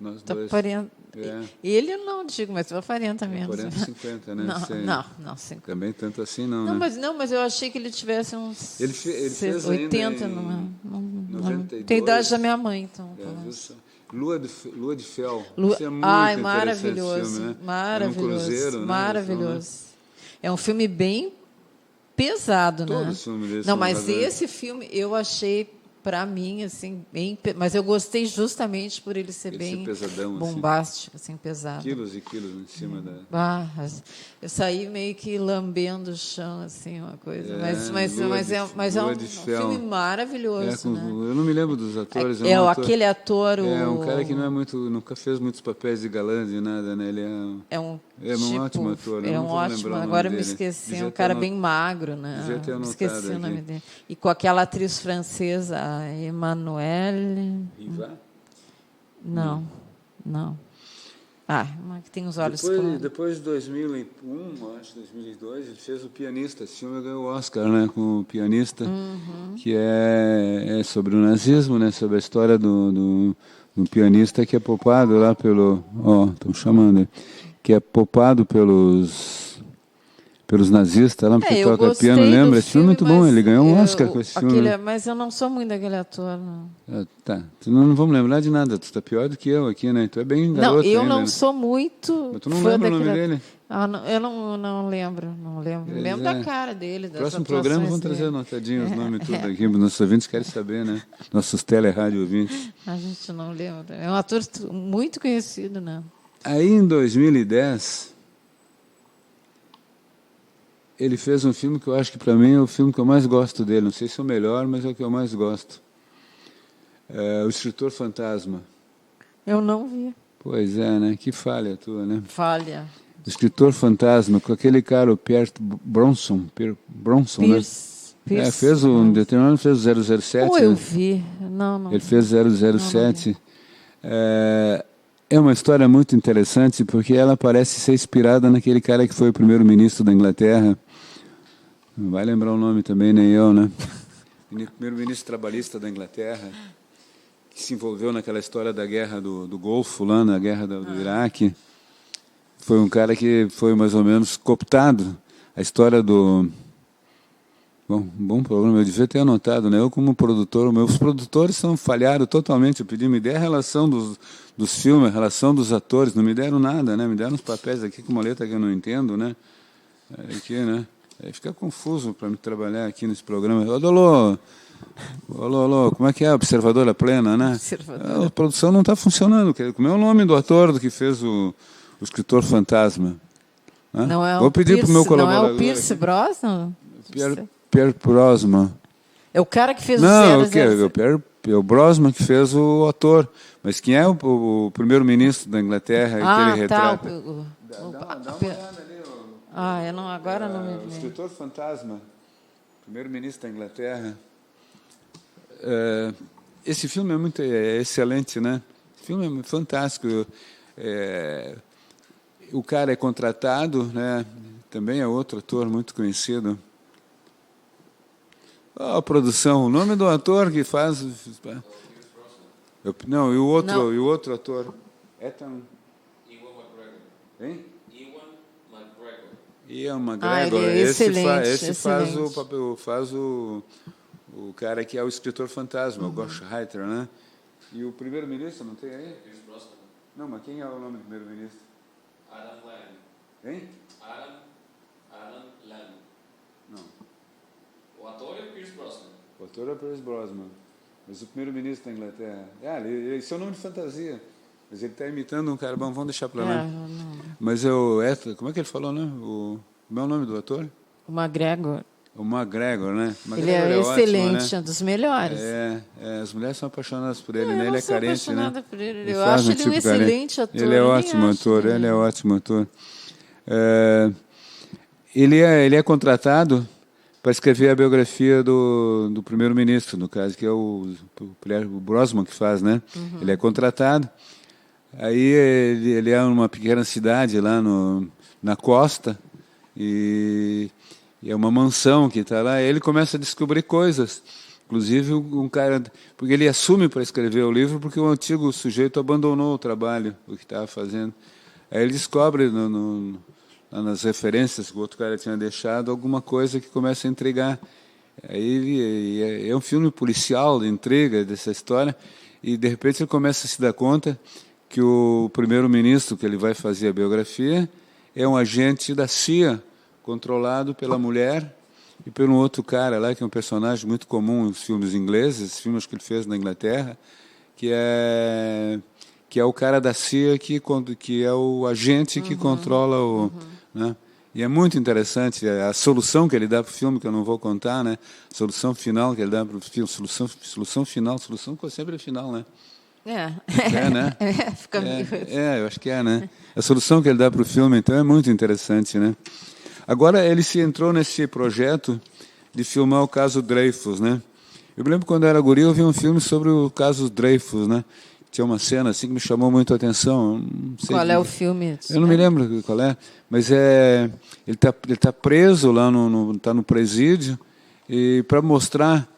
Nós Tá dois. 40... É. Ele eu não digo, mas 40 menos. 40, 50, né? Não, 50. Também tanto assim não, Não, né? mas eu achei que ele tivesse uns Ele fez 80, ainda em não 92. tem a idade da minha mãe, então. Viu só? Lua de Fel. Lua... Isso é muito Ai, interessante maravilhoso, esse filme, né? maravilhoso, É um cruzeiro, né? maravilhoso. É um filme bem pesado, né? Todos os filmes desse Não, são mas pesados. esse filme eu achei, para mim, assim, bem... Mas eu gostei justamente por ele ser bem pesadão, bombástico, assim, pesado. Quilos e quilos em cima da... Eu saí meio que lambendo o chão, assim, uma coisa. Mas é Lua um de Fel. filme maravilhoso, né? Eu não me lembro dos atores. É um ator, aquele ator... um cara que não é muito, nunca fez muitos papéis de galã, de nada, né? Ele é um tipo, ótimo ator. É não um vou ótimo. lembrar o nome Agora eu me dele. esqueci. Devia É um ter cara anotado. bem magro, né? Devia ter anotado Esqueci o aqui. nome dele. E com aquela atriz francesa, a Emmanuelle... Ivan? Não. Uma que tem os olhos claros. Depois de 2001, acho 2002, ele fez O Pianista. Esse filme ganhou o Oscar, né, com O Pianista, que é sobre o nazismo, né, sobre a história do pianista que é poupado lá pelo... estão chamando ele. Que é poupado pelos nazistas lá, porque toca piano, lembra? Esse filme é muito bom, ele ganhou um Oscar com esse filme. Mas eu não sou muito daquele ator, não. Tá, não vamos lembrar de nada, tu está pior do que eu aqui, né? Tu é bem garoto Não, eu ainda, não né? sou muito... Mas tu não lembra o nome dele? Eu não lembro. Lembro da cara dele, das Próximo programa vamos trazer anotadinho os nomes tudo aqui, os nossos ouvintes querem saber, né? Nossos tele-rádio ouvintes. A gente não lembra. É um ator muito conhecido, né? Aí, em 2010, ele fez um filme que eu acho que, para mim, é o filme que eu mais gosto dele. Não sei se é o melhor, mas é o que eu mais gosto. O Escritor Fantasma. Eu não vi. Pois é, né? Que falha tua, né? Falha. O Escritor Fantasma, com aquele cara, o Pierce Bronson, né? Fez um determinado, fez o 007. Eu né? vi. Não. Ele fez 007. É uma história muito interessante, porque ela parece ser inspirada naquele cara que foi o primeiro-ministro da Inglaterra. Não vai lembrar o nome também, nem eu, né? Primeiro-ministro trabalhista da Inglaterra, que se envolveu naquela história da guerra do Golfo, lá na guerra do Iraque. Foi um cara que foi mais ou menos cooptado. A história do... Bom programa, eu devia ter anotado, né? Eu como produtor, meus produtores falharam totalmente. Eu pedi, me dê a relação dos filmes, a relação dos atores, não me deram nada, né? Me deram uns papéis aqui com uma letra que eu não entendo, né? Aqui, né? Aí fica confuso para me trabalhar aqui nesse programa. Alô, como é que é? Observadora Plena, né? Observadora. A produção não está funcionando. Como é o nome do ator que fez o Escritor Fantasma? Né? Não é Vou pedir para o meu colaborador. Não é o Pierce Brosnan? Pierre Brosnan. É o cara que fez não, o 007. É o Brosnan que fez o ator. Mas quem é o primeiro-ministro da Inglaterra que ele retrata? Dá uma olhada ali. Eu não, agora não me lembro. O Escritor Fantasma, primeiro-ministro da Inglaterra. Esse filme é excelente, né? Esse filme é fantástico. O cara é contratado, né? Também é outro ator muito conhecido. A produção, o nome do ator que faz... Não, e o outro ator? Ethan... Ewan McGregor. Hein? Ian McGregor. Ele é excelente. Esse faz o papel, faz o cara que é o Escritor Fantasma, o Ghostwriter, né? E o primeiro-ministro, não tem aí? Não, mas quem é o nome do primeiro-ministro? Adam Land. Hein? Adam Land. Não. O ator é o Pierce Brosnan. O ator é o Pierce Brosnan. Mas o primeiro-ministro da Inglaterra... Isso é um nome de fantasia. Mas ele está imitando um cara... Bom, vamos deixar para lá. Não. Mas como é que ele falou, né? Como é o nome do ator? O McGregor. O McGregor, né? Ele é excelente, ótimo, né? um dos melhores. As mulheres são apaixonadas por ele, né? Ele é carente, né? Apaixonada por ele. Eu acho ele um excelente ator. Ele é ótimo ator, ele é ótimo ator. Ele é contratado para escrever a biografia do primeiro-ministro, no caso, que é o Brosnan que faz, né? Uhum. Ele é contratado. Aí ele é numa pequena cidade lá na costa e é uma mansão que está lá. E ele começa a descobrir coisas. Inclusive, um cara... Porque ele assume para escrever o livro porque o antigo sujeito abandonou o trabalho, o que estava fazendo. Aí ele descobre nas referências que o outro cara tinha deixado alguma coisa que começa a intrigar. Aí é um filme policial, de intriga dessa história, e de repente ele começa a se dar conta que o primeiro-ministro que ele vai fazer a biografia é um agente da CIA, controlado pela mulher e por um outro cara lá, que é um personagem muito comum nos filmes ingleses, filmes que ele fez na Inglaterra, que é o cara da CIA que é o agente que controla o... Né? E é muito interessante a solução que ele dá para o filme, que eu não vou contar, né? A solução final que ele dá para o filme, solução final, solução sempre é final, né? Né? Fica meio... eu acho que né? A solução que ele dá para o filme, então, é muito interessante, né? Agora, ele se entrou nesse projeto de filmar o caso Dreyfus, né? Eu me lembro quando eu era guri, eu vi um filme sobre o caso Dreyfus, né? Tinha uma cena assim que me chamou muito a atenção. Não sei qual é o filme? Eu não me lembro qual é, mas ele tá preso lá tá no presídio, e para mostrar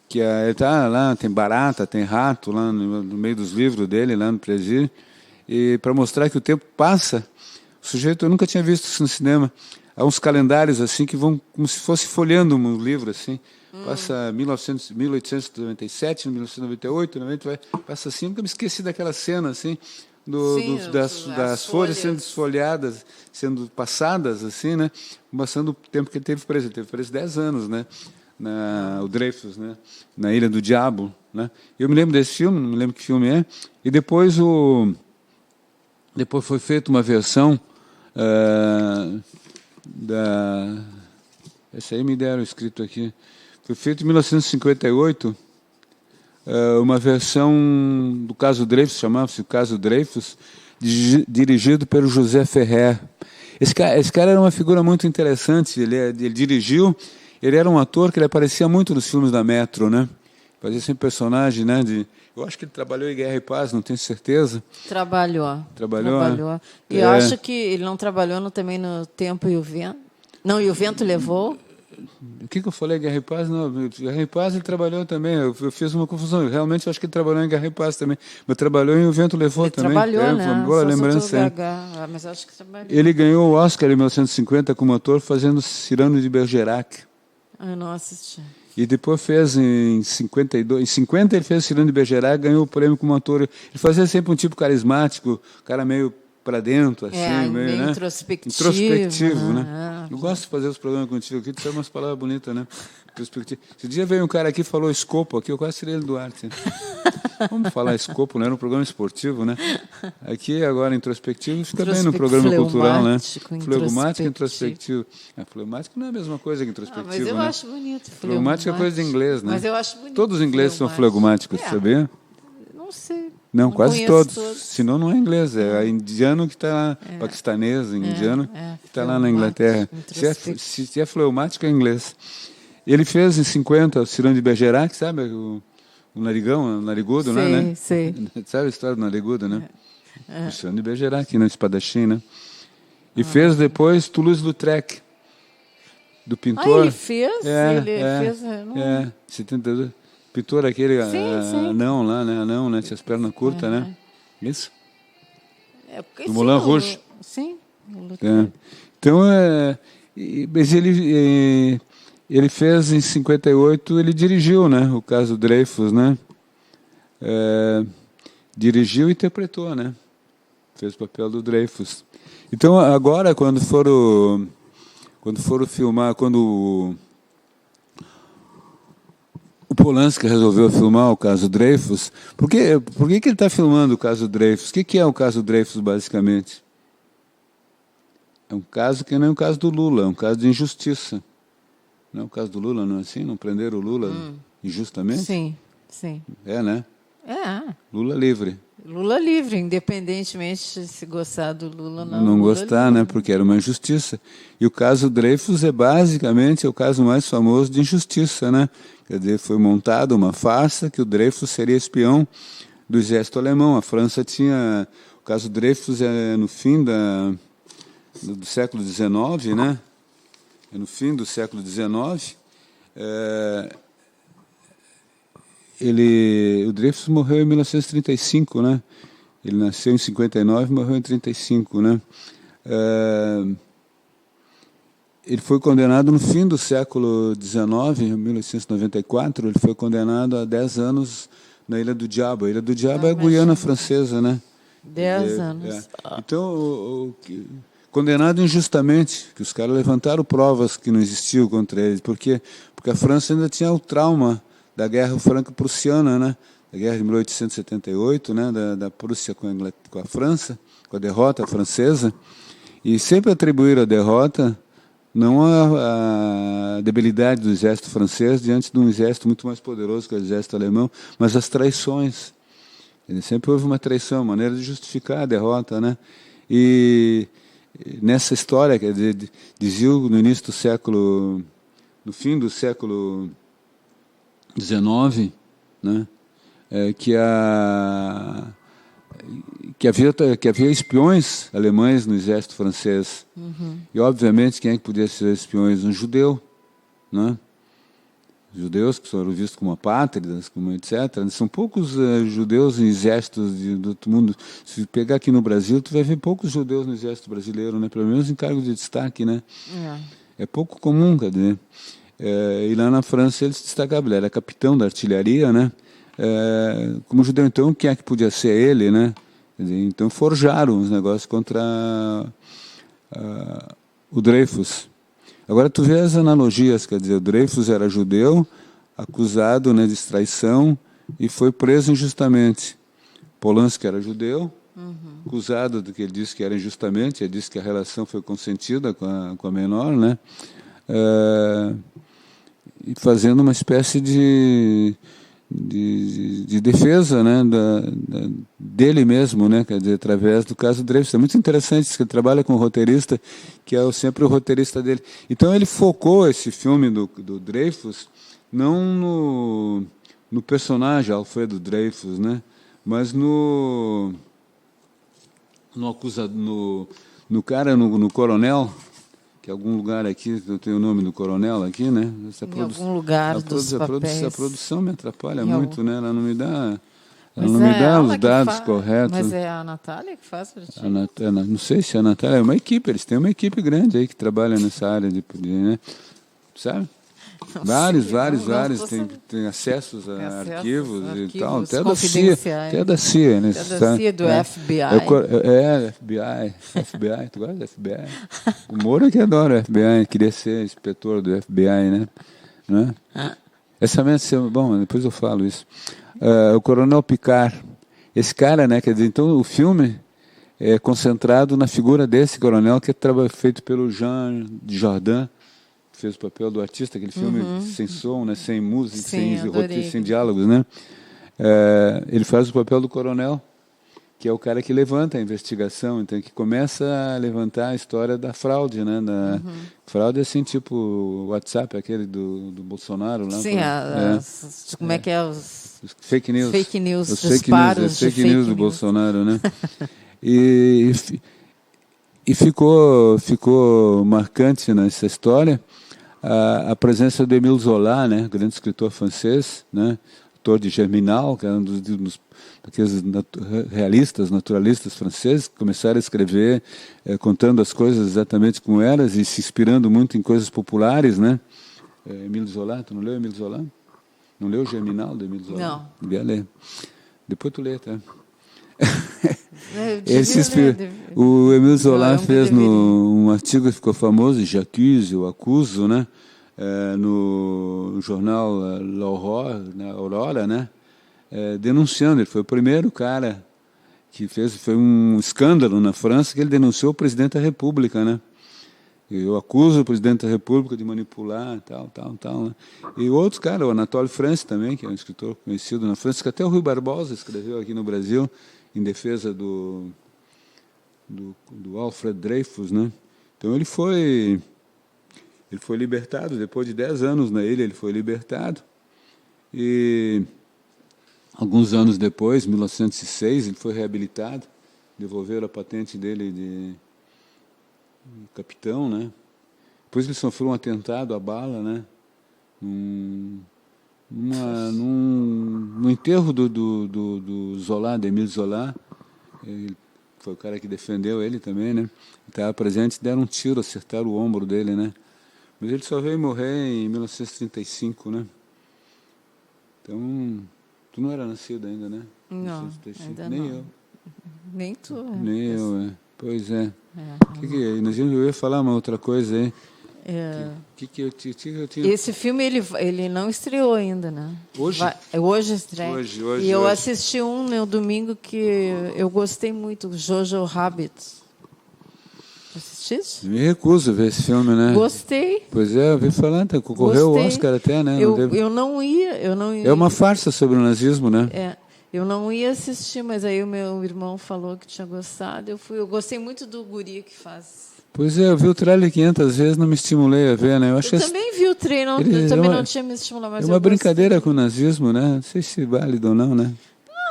que ele tá lá, tem barata, tem rato lá no meio dos livros dele, lá no presídio, e para mostrar que o tempo passa, o sujeito, eu nunca tinha visto isso no cinema, há uns calendários assim que vão como se fosse folheando um livro assim, passa 1897, 1998, 90, passa assim, nunca me esqueci daquela cena assim, das folhas sendo desfolhadas, sendo passadas assim, né, mostrando o tempo que ele teve preso. Ele teve preso 10 anos, né, o Dreyfus, né, na Ilha do Diabo, né. Eu me lembro desse filme, não me lembro que filme é, e depois foi feita uma versão esse aí me deram escrito aqui, foi feito em 1958, uma versão do caso Dreyfus, chamava-se o caso Dreyfus, dirigido pelo José Ferrer. Esse cara era uma figura muito interessante, ele dirigiu, ele era um ator que ele aparecia muito nos filmes da Metro, né? Fazia sempre personagem, né? Eu acho que ele trabalhou em Guerra e Paz, não tenho certeza. Trabalhou. E É. acho que ele não trabalhou também no Tempo e o Vento. Não, e o Vento Levou? O que eu falei, Guerra e Paz? Não, Guerra e Paz ele trabalhou também. Eu fiz uma confusão. Realmente eu acho que ele trabalhou em Guerra e Paz também. Mas trabalhou em O Vento Levou também. Trabalhou, né? Uma boa lembrança. Mas acho que trabalhou. Ele ganhou o Oscar em 1950 como ator fazendo Cyrano de Bergerac. Eu não assisti. E depois fez em 52. Em 50 ele fez Cyrano de Bergerac, ganhou o prêmio como ator. Ele fazia sempre um tipo carismático, cara meio para dentro, assim, meio, meio né? introspectivo. Introspectivo, né? Eu gosto de fazer os programas contigo aqui, tu tem umas palavras bonitas, né? Introspectivo. Esse dia veio um cara aqui e falou escopo aqui, eu quase tirei ele do ar. Assim. Vamos falar escopo, não era um programa esportivo, né? Aqui, agora, introspectivo, fica bem no programa cultural, né? Fleumático, introspectivo. Fleumático não é a mesma coisa que introspectivo, mas eu né? acho bonito. Fleumático é coisa de inglês, né? Mas eu acho bonito. Todos os ingleses são fleumáticos, sabia? Não sei. Não, quase todos. Todos. Senão não é inglês, é indiano que está lá, paquistanês, indiano, que está lá na Inglaterra. Se é fleumático, é inglês. Ele fez em 50 o Cirano de Bergerac, sabe? O narigão, o narigudo, né? Sei. Sabe a história do narigudo, né? O Cirano de Bergerac, né? Espadachim, né? E fez depois Toulouse-Lautrec, do pintor. Ele fez? Ele fez... 72. Pintor aquele anão lá, né? Anão, né? Tinha as pernas curtas, né? Isso? Do Moulin Rouge. Sim. Então, mas ele fez em 58, ele dirigiu, né? O caso Dreyfus, né? Dirigiu e interpretou, né? Fez o papel do Dreyfus. Então, agora, quando foram filmar, quando o Polanski resolveu filmar o caso Dreyfus, por que ele está filmando o caso Dreyfus? O que é o caso Dreyfus, basicamente? É um caso que não é um caso do Lula, é um caso de injustiça. Não é o caso do Lula, não é assim? Não prenderam o Lula injustamente? Sim. É, né? Lula livre. Lula livre, independentemente de se gostar do Lula ou não. Não Lula gostar, livre. né? Porque era uma injustiça. E o caso Dreyfus é basicamente o caso mais famoso de injustiça, né? Quer dizer, foi montada uma farsa que o Dreyfus seria espião do exército alemão. A França tinha... O caso Dreyfus é no fim do século XIX, né? É no fim do século XIX. O Dreyfus morreu em 1935, né? Ele nasceu em 59 e morreu em 35, né? Ele foi condenado no fim do século XIX, em 1894, ele foi condenado a 10 anos na Ilha do Diabo. A Ilha do Diabo é a Guiana Francesa, né? 10 anos. Então, condenado injustamente, que os caras levantaram provas que não existiam contra ele. Por quê? Porque a França ainda tinha o trauma da Guerra Franco-Prussiana, né? Da Guerra de 1878, né? Da Prússia com a França, com a derrota francesa. E sempre atribuíram a derrota não a debilidade do exército francês diante de um exército muito mais poderoso que o exército alemão, mas as traições. Sempre houve uma traição, uma maneira de justificar a derrota, né? E nessa história, quer dizer, dizia no início do século, no fim do século XIX, né? Que havia espiões alemães no exército francês. E, obviamente, quem é que podia ser espiões? Um judeu, né? Judeus que foram vistos como apátridas, como etc. São poucos judeus em exércitos do outro mundo. Se pegar aqui no Brasil, tu vai ver poucos judeus no exército brasileiro, né? Pelo menos em cargos de destaque, né? É pouco comum, quer dizer. E lá na França ele se destacava, ele era capitão da artilharia, né? Como judeu, então, quem é que podia ser ele, né? Quer dizer, então forjaram os negócios contra o Dreyfus. Agora tu vê as analogias, quer dizer, o Dreyfus era judeu, acusado, né, de traição e foi preso injustamente. Polanski era judeu, acusado do que ele disse que era injustamente, ele disse que a relação foi consentida com a menor, né? E fazendo uma espécie de defesa, né, dele mesmo, né, quer dizer, através do caso Dreyfus. É muito interessante isso, que ele trabalha com o roteirista, que é sempre o roteirista dele. Então ele focou esse filme do Dreyfus não no personagem Alfredo Dreyfus, né, mas no cara, no coronel, que é algum lugar aqui, eu tenho o nome do coronel aqui, né? Algum lugar dos papéis. A produção me atrapalha muito, né? Ela não me dá, os dados corretos. Mas é a Natália que faz para ti? Não sei se é a Natália, é uma equipe, eles têm uma equipe grande aí que trabalha nessa área de né? Sabe? Vários, Sim, vários, não vários. tô Tem, sabendo. tem acessos a Tem acesso arquivos a e arquivos tal. Até da CIA. confidenciais. Até da CIA, né? Até da CIA, do FBI. FBI. FBI, tu gosta do FBI? O Moro é que adora o FBI, queria ser inspetor do FBI, né? Essa mesma, bom, depois eu falo isso. O Coronel Picard. Esse cara, né? Quer dizer, então o filme é concentrado na figura desse coronel que é feito pelo Jean Dujardin, que fez o papel do artista, aquele filme sem som, né, sem música, Sim, sem adorei roteiro, sem aquele diálogos, né? Ele faz o papel do coronel, que é o cara que levanta a investigação, então que começa a levantar a história da fraude, né? Fraude assim, tipo o WhatsApp, aquele do Bolsonaro lá. Sim, como é que é os fake news. Fake news, os disparos fake de news do Bolsonaro, né? E ficou marcante nessa história a presença do Émile Zola, né? Grande escritor francês, né? Autor de Germinal, que era um daqueles realistas, naturalistas franceses, que começaram a escrever contando as coisas exatamente como elas e se inspirando muito em coisas populares, né? Émile Zola, tu não leu Émile Zola? Não leu o Germinal do Émile Zola? Não. Devia ler. Depois tu lê, tá? O Émile Zola fez um artigo que ficou famoso, J'accuse, eu acuso, né? No jornal L'Aurora, né? Denunciando. Ele foi o primeiro cara que foi um escândalo na França que ele denunciou o presidente da República, né? Eu acuso o presidente da República de manipular, tal, né? E outros caras, o Anatole France também, que é um escritor conhecido na França, que até o Rui Barbosa escreveu aqui no Brasil, em defesa do Alfred Dreyfus, né? Então ele foi libertado, depois de 10 anos na ilha, ele foi libertado, e alguns anos depois, 1906, ele foi reabilitado, devolveram a patente dele de capitão, né? Depois ele sofreu um atentado à bala, né? No enterro do Zola, de Émile Zola, ele foi o cara que defendeu ele também, né? Estava presente, deram um tiro, acertaram o ombro dele, né? Mas ele só veio morrer em 1935, né? Então, tu não era nascido ainda, né? Não, 1935. ainda Nem não. eu. Nem tu. Nem eu. Pois é. Eu ia falar uma outra coisa aí. Que eu tinha... Esse filme ele não estreou ainda, né? Hoje? Hoje estreia. Hoje, e eu assisti no domingo que eu gostei muito, Jojo Rabbit. Assististe? Me recuso a ver esse filme, né? Gostei. Pois é, eu vi falando, concorreu ao Oscar até, né? Eu não ia. É uma farsa sobre o nazismo, né? Eu não ia assistir, mas aí o meu irmão falou que tinha gostado. Eu gostei muito do guri que faz. Pois é, eu vi o trailer 500 vezes, não me estimulei a ver, né? Eu também vi o trailer, eu também não tinha me estimulado, mas é uma brincadeira com o nazismo, né? Não sei se é válido ou não, né?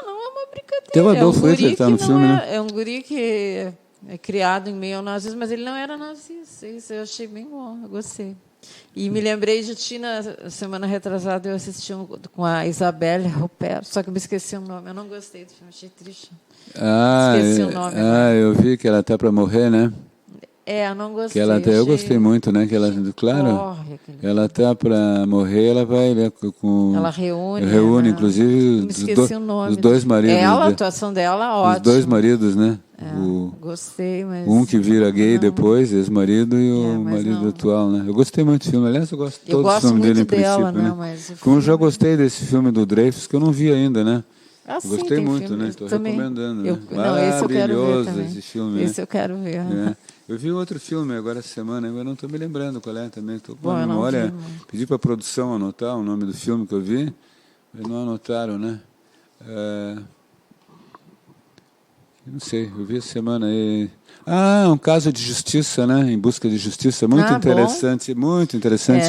Não é uma brincadeira. Tem o Adolf Hitler tá no filme, né? É um guri que é criado em meio ao nazismo, mas ele não era nazista. Isso eu achei bem bom, eu gostei. E me lembrei de ti, na semana retrasada, eu assisti com a Isabelle Huppert, só que eu me esqueci o nome. Eu não gostei do filme, achei triste. Esqueci o nome. Eu vi que ela está para morrer, né? Eu não gostei. Eu gostei muito, né? Que ela, claro, ela está para morrer, ela vai, né, ela reúne. Reúne, inclusive, os dois maridos. A atuação dela, ótima. Os dois maridos, né? Gostei, mas... Um que vira gay depois, ex-marido, e o marido atual, né? Eu gostei muito do filme. Aliás, eu gosto de todos os filmes dele, em princípio, né? Como eu já gostei desse filme do Dreyfus, que eu não vi ainda, né? Eu gostei muito, né? Estou recomendando. Né? Maravilhoso esse filme. Esse eu quero ver. Eu vi outro filme agora essa semana, agora não estou me lembrando qual é também. Estou com a memória. Pedi para a produção anotar o nome do filme que eu vi, mas não anotaram, né? Não sei, eu vi essa semana aí. Um caso de justiça, né? Em busca de justiça, muito interessante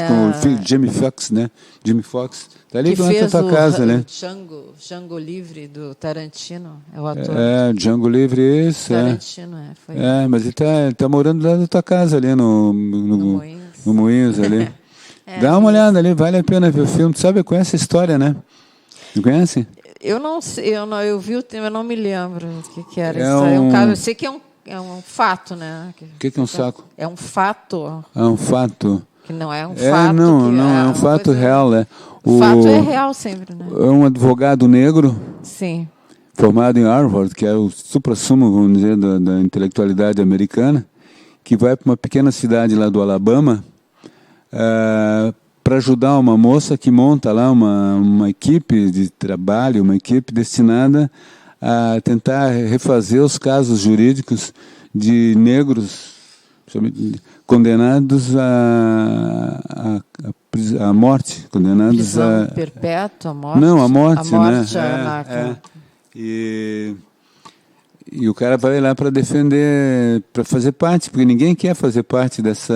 com o filho Jamie Foxx, né? Jamie Foxx. Tá ali na tua casa, né? Django Livre do Tarantino, é o ator. Django Livre, isso. Tarantino, foi. Mas ele tá morando lá na tua casa ali no Moinhos ali. Dá uma olhada ali, vale a pena ver o filme. Tu sabe, conhece a história, né? Não conhece? Eu não sei, eu vi o tema, eu não me lembro o que era. É um caso, eu sei que é um fato, né? O que é um saco? É um fato. Um fato. que não é um É, fato. não, que não, é um uma fato coisa- real, né? O fato é real sempre, né? É um advogado negro Sim. formado em Harvard, que é o suprassumo, vamos dizer, da intelectualidade americana, que vai para uma pequena cidade lá do Alabama para ajudar uma moça que monta lá uma equipe de trabalho, uma equipe destinada a tentar refazer os casos jurídicos de negros condenados à morte, condenados Prisão a... perpétua, morte. Não, a morte, a morte né? E o cara vai lá para defender, para fazer parte, porque ninguém quer fazer parte dessa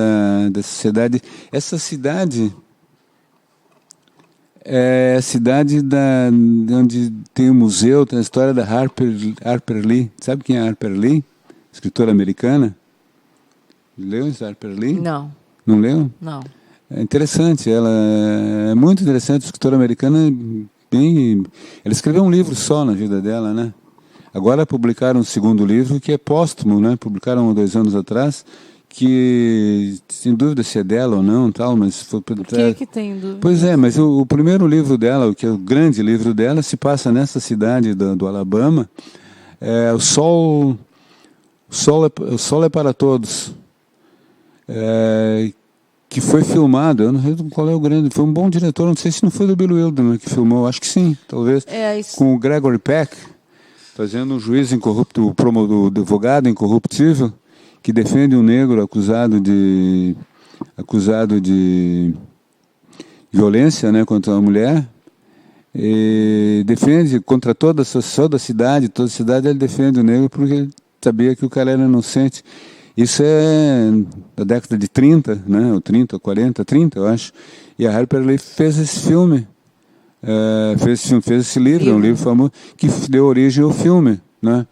sociedade. Essa cidade é a cidade onde tem o museu, tem a história da Harper Lee. Sabe quem é Harper Lee? Escritora americana. Leu esse Harper Lee? Não, Não leu? não. É interessante, ela é muito interessante, escritora americana, ela escreveu um livro só na vida dela, né? Agora publicaram um segundo livro que é póstumo, né? Publicaram 2 anos atrás, que sem dúvida se é dela ou não, tal, mas foi Por que tem dúvida? Pois é, mas o primeiro livro dela, que é o grande livro dela, se passa nessa cidade do Alabama. O Sol é para Todos. Que foi filmado, eu não sei qual é o grande, foi um bom diretor, não sei se não foi do Bill Wilderman que filmou, acho que sim, talvez, com o Gregory Peck, fazendo um juiz incorrupto, o advogado incorruptível, que defende um negro acusado de violência, né, contra uma mulher, e defende contra toda a cidade ele defende o negro porque ele sabia que o cara era inocente. Isso é da década de 30, né? Ou 30, 40, 30, eu acho. E a Harper Lee fez esse filme, fez esse livro, é um livro famoso, que deu origem ao filme, né?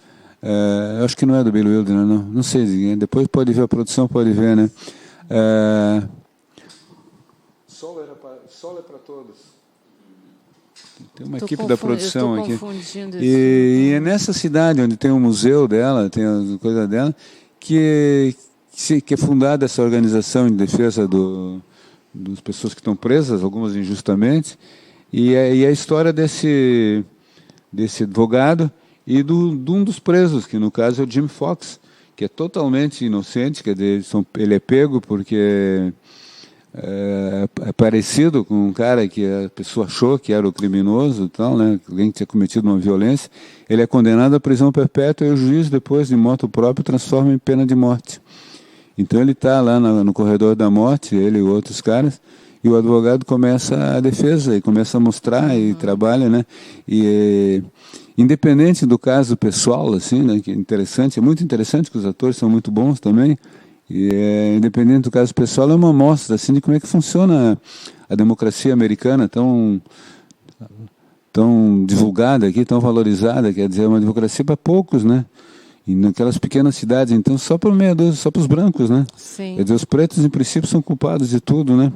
Eu acho que não é do Bill Wilderman, não sei, depois pode ver, a produção pode ver, né? Sol é para Todos. Tem uma equipe da produção aqui. E é nessa cidade onde tem o museu dela, tem a coisa dela, que é fundada essa organização em defesa das pessoas que estão presas, algumas injustamente, e a história desse advogado e de um dos presos, que no caso é o Jim Fox, que é totalmente inocente, quer dizer, ele é pego porque é parecido com um cara que a pessoa achou que era o criminoso, tal, né? Alguém que tinha cometido uma violência. Ele é condenado à prisão perpétua e o juiz, depois de moto próprio, transforma em pena de morte. Então ele está lá no corredor da morte, ele e outros caras, e o advogado começa a defesa e começa a mostrar e trabalha, né? E independente do caso pessoal, assim, né? Que é muito interessante, que os atores são muito bons também. E independente do caso pessoal, é uma amostra assim, de como é que funciona a democracia americana tão divulgada aqui, tão valorizada, quer dizer, é uma democracia para poucos, né? E naquelas pequenas cidades, então, só para os brancos, né? Sim. Quer dizer, os pretos, em princípio, são culpados de tudo, né?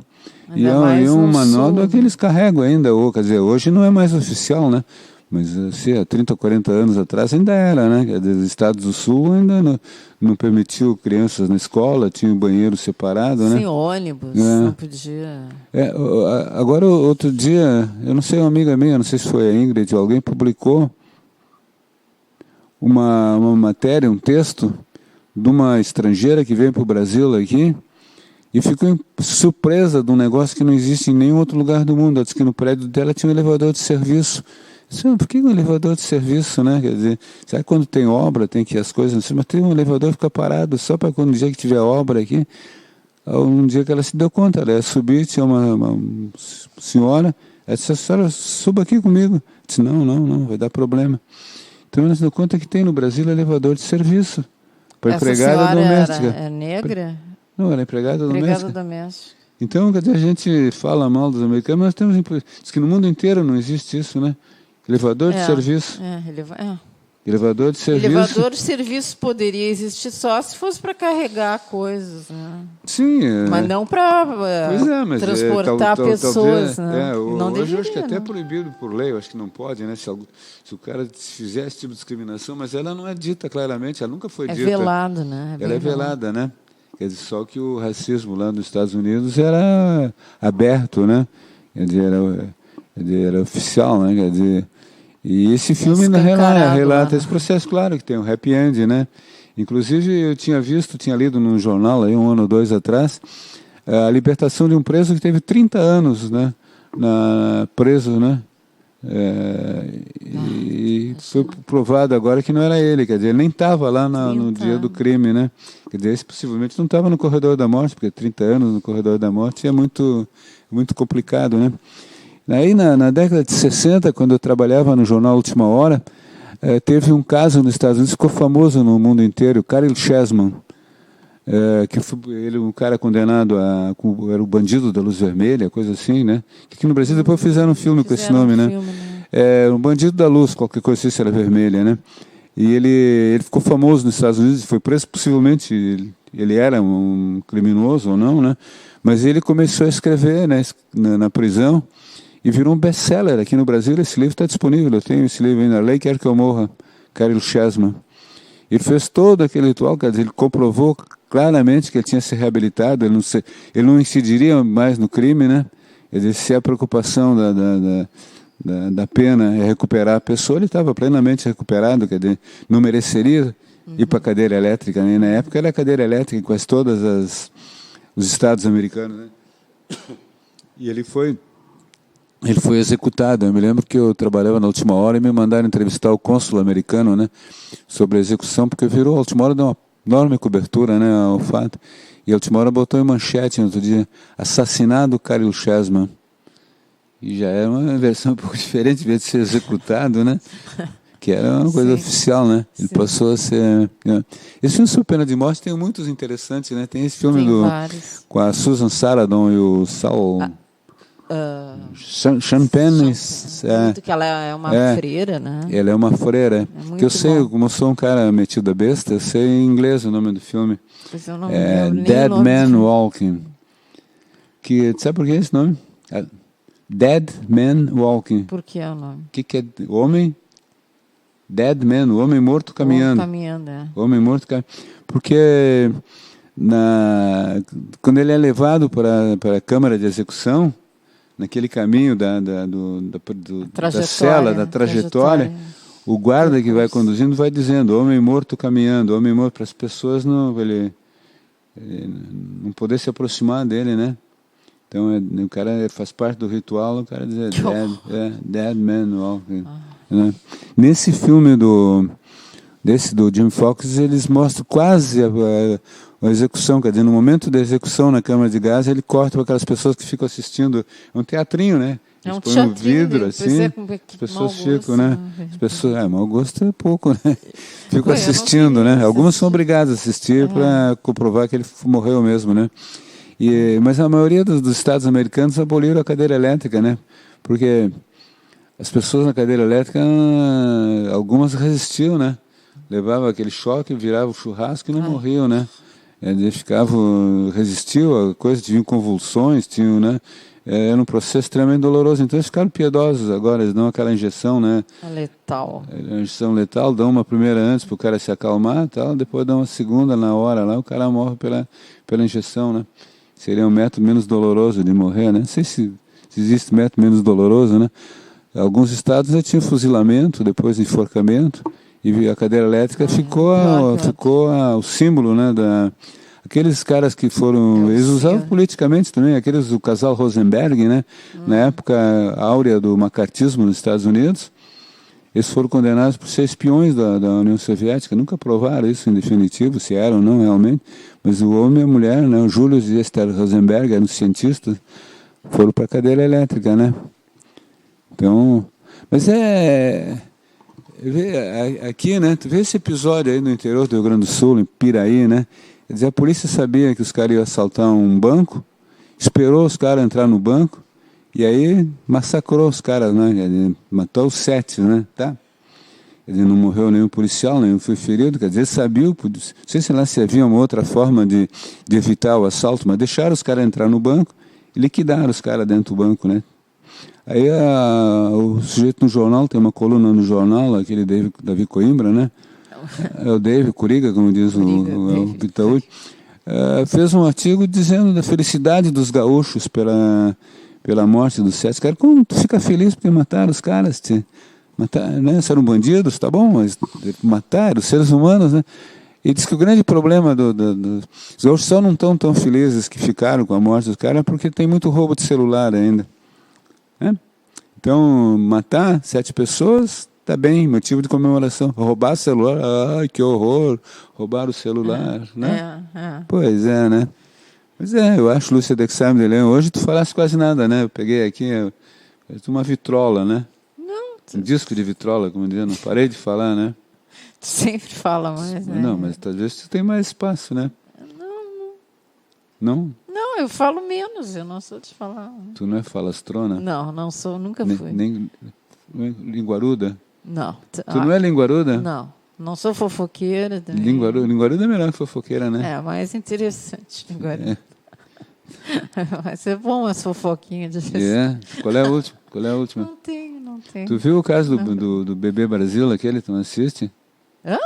Ainda mais um no manobra sul, que eles carregam ainda, quer dizer, hoje não é mais oficial, né? Mas assim, há 30, 40 anos atrás ainda era, né? Quer dizer, os estados do sul ainda não permitiu crianças na escola, tinha um banheiro separado, né? Sim, ônibus, não podia. Agora, outro dia, eu não sei, uma amiga minha, não sei se foi a Ingrid ou alguém, publicou uma matéria, um texto de uma estrangeira que veio para o Brasil aqui e ficou surpresa de um negócio que não existe em nenhum outro lugar do mundo. Ela disse que no prédio dela tinha um elevador de serviço. Por que um elevador de serviço, né? Quer dizer, sabe quando tem obra, tem que as coisas assim, mas tem um elevador que fica parado só para quando um dia que tiver obra aqui. Um dia que ela se deu conta, ela ia subir, tinha uma senhora, ela disse, a senhora, suba aqui comigo. Eu disse, não, vai dar problema. Então ela se deu conta que tem no Brasil elevador de serviço para empregada doméstica. É negra? Não, ela é empregada doméstica. Doméstica. Então, quer dizer, a gente fala mal dos americanos, mas diz que no mundo inteiro não existe isso, né? Elevador de serviço. Elevador de serviço. Elevador de serviço poderia existir só se fosse para carregar coisas, né? Sim. Mas não para transportar pessoas, talvez, né? Não hoje deveria, eu acho que é até né? proibido por lei, eu acho que não pode, né? Se o cara fizer esse tipo de discriminação, mas ela não é dita claramente, ela nunca foi dita. É velado, né? Ela é velada, né? Quer dizer, só que o racismo lá nos Estados Unidos era aberto, né? Quer dizer, era oficial, né? Quer dizer, e esse filme relata esse processo, claro, que tem um happy end, né? Inclusive, eu tinha lido num jornal aí 1 ano ou 2 atrás, a libertação de um preso que teve 30 anos, né? Preso, né? E foi provado agora que não era ele, quer dizer, ele nem estava lá no dia do crime, né? Quer dizer, esse possivelmente não estava no corredor da morte, porque 30 anos no corredor da morte é muito, muito complicado, né? Aí, na década de 60, quando eu trabalhava no jornal Última Hora, teve um caso nos Estados Unidos que ficou famoso no mundo inteiro, o Caryl Chessman, que foi um cara condenado era o bandido da luz vermelha, coisa assim, né? Que aqui no Brasil depois fizeram um filme com esse nome, né? Um bandido da luz, qualquer coisa assim, se era vermelha, né? E ele ficou famoso nos Estados Unidos, foi preso, possivelmente ele era um criminoso ou não, né? Mas ele começou a escrever, né, na prisão, e virou um best-seller. Aqui no Brasil esse livro está disponível, eu tenho esse livro ainda, A Lei Quer Que Eu Morra, Caryl Chessman. Ele fez todo aquele ritual, quer dizer, ele comprovou claramente que ele tinha se reabilitado, ele não incidiria mais no crime, né? Quer dizer, se a preocupação da pena é recuperar a pessoa, ele estava plenamente recuperado, quer dizer, não mereceria ir para a cadeira elétrica, né? Na época era a cadeira elétrica em quase todos os estados americanos, né? E ele foi executado. Eu me lembro que eu trabalhava na Última Hora e me mandaram entrevistar o cônsul americano, né, sobre a execução, porque a Última Hora deu uma enorme cobertura, né, ao fato. E a Última Hora botou em manchete no outro dia: assassinado Caryl Chessman. E já era uma versão um pouco diferente, de ser executado, né? Que era uma coisa oficial, né? Ele passou a ser... Esse filme sobre pena de morte tem muitos interessantes, né? Tem esse filme com a Susan Sarandon e o Saul... Sean Penn, que ela é uma freira, né? Ela é uma freira. Que eu sei, como eu sou um cara metido a besta, eu sei em inglês o nome do filme. Pois eu não lembro Dead Man Walking. Sabe por que esse nome? Dead Man Walking. Por que é o nome? O que é homem? Dead Man, o homem morto caminhando. Homem morto caminhando. Porque quando ele é levado para a câmara de execução, naquele caminho da cela, da trajetória, o guarda que vai conduzindo vai dizendo: homem morto caminhando, homem morto, para as pessoas ele não poder se aproximar dele, né? Então o cara faz parte do ritual, o cara diz dead man walking. Né? Nesse filme do Jim Fox, eles mostram quase a execução, quer dizer, no momento da execução na câmara de gás, ele corta para aquelas pessoas que ficam assistindo. É um teatrinho, né? É um teatrinho, vidro, assim, as pessoas ficam, né? As pessoas, mau gosto é pouco, né? Ficam assistindo, né? Algumas são obrigadas a assistir para comprovar que ele morreu mesmo, né? Mas a maioria dos estados americanos aboliram a cadeira elétrica, né? Porque as pessoas na cadeira elétrica, algumas resistiam, né? Levava aquele choque, virava o churrasco e não morriam, né? Eles resistiu a coisa, tinham convulsões, né? Era um processo extremamente doloroso. Então eles ficaram piedosos agora, eles dão aquela injeção, né? Letal. A injeção letal, dão uma primeira antes para o cara se acalmar, tal, depois dão uma segunda na hora lá, o cara morre pela injeção, né? Seria um método menos doloroso de morrer, né? Não sei se existe método menos doloroso, né? Alguns estados já tinham fuzilamento, depois enforcamento, e a cadeira elétrica ficou o símbolo, né, aqueles caras que foram, eles usavam politicamente também, o casal Rosenberg, né, na época áurea do macartismo nos Estados Unidos, eles foram condenados por ser espiões da União Soviética, nunca provaram isso em definitivo, se eram ou não realmente, mas o homem e a mulher, né, o Julius e Esther Rosenberg, eram cientistas, foram para a cadeira elétrica, né. Então, mas aqui, né, tu vê esse episódio aí no interior do Rio Grande do Sul, em Piraí, né, quer dizer, a polícia sabia que os caras iam assaltar um banco, esperou os caras entrar no banco, e aí massacrou os caras, né, quer dizer, matou os 7, né, tá? Quer dizer, não morreu nenhum policial, nenhum foi ferido, quer dizer, sabia, não sei se lá se havia uma outra forma de evitar o assalto, mas deixaram os caras entrar no banco e liquidaram os caras dentro do banco, né. Aí o sujeito no jornal, tem uma coluna no jornal, aquele Davi Coimbra, né? É o David Curiga, como diz o Itaú. fez um artigo dizendo da felicidade dos gaúchos pela morte dos 7 caras. Como tu fica feliz porque mataram os caras? Mataram, né? Eram bandidos, tá bom, mas mataram os seres humanos, né? E diz que o grande problema os gaúchos só não estão tão felizes que ficaram com a morte dos caras porque tem muito roubo de celular ainda. Né? Então, matar 7 pessoas, tá bem, motivo de comemoração. Roubar celular, ai, que horror, roubar o celular, né? Pois é, né? Pois é, eu acho, Lúcia Dexame de Leão, hoje tu falaste quase nada, né? Eu peguei aqui uma vitrola, né? Não. Um disco de vitrola, como dizia, não parei de falar, né? Tu sempre fala mais, né? Não, mas talvez tu tenha mais espaço, né? Não? Não, eu falo menos, eu não sou de falar. Tu não é falastrona? Não sou, nunca fui. Nem linguaruda? Não. Tu não é linguaruda? Não sou fofoqueira também. Linguaruda é melhor que fofoqueira, né? É, mais interessante, linguaruda. Mas é bom as fofoquinhas de Qual é a última? Não tenho. Tu viu o caso do Bebê Brasil, aquele? Tu não assiste? Hã?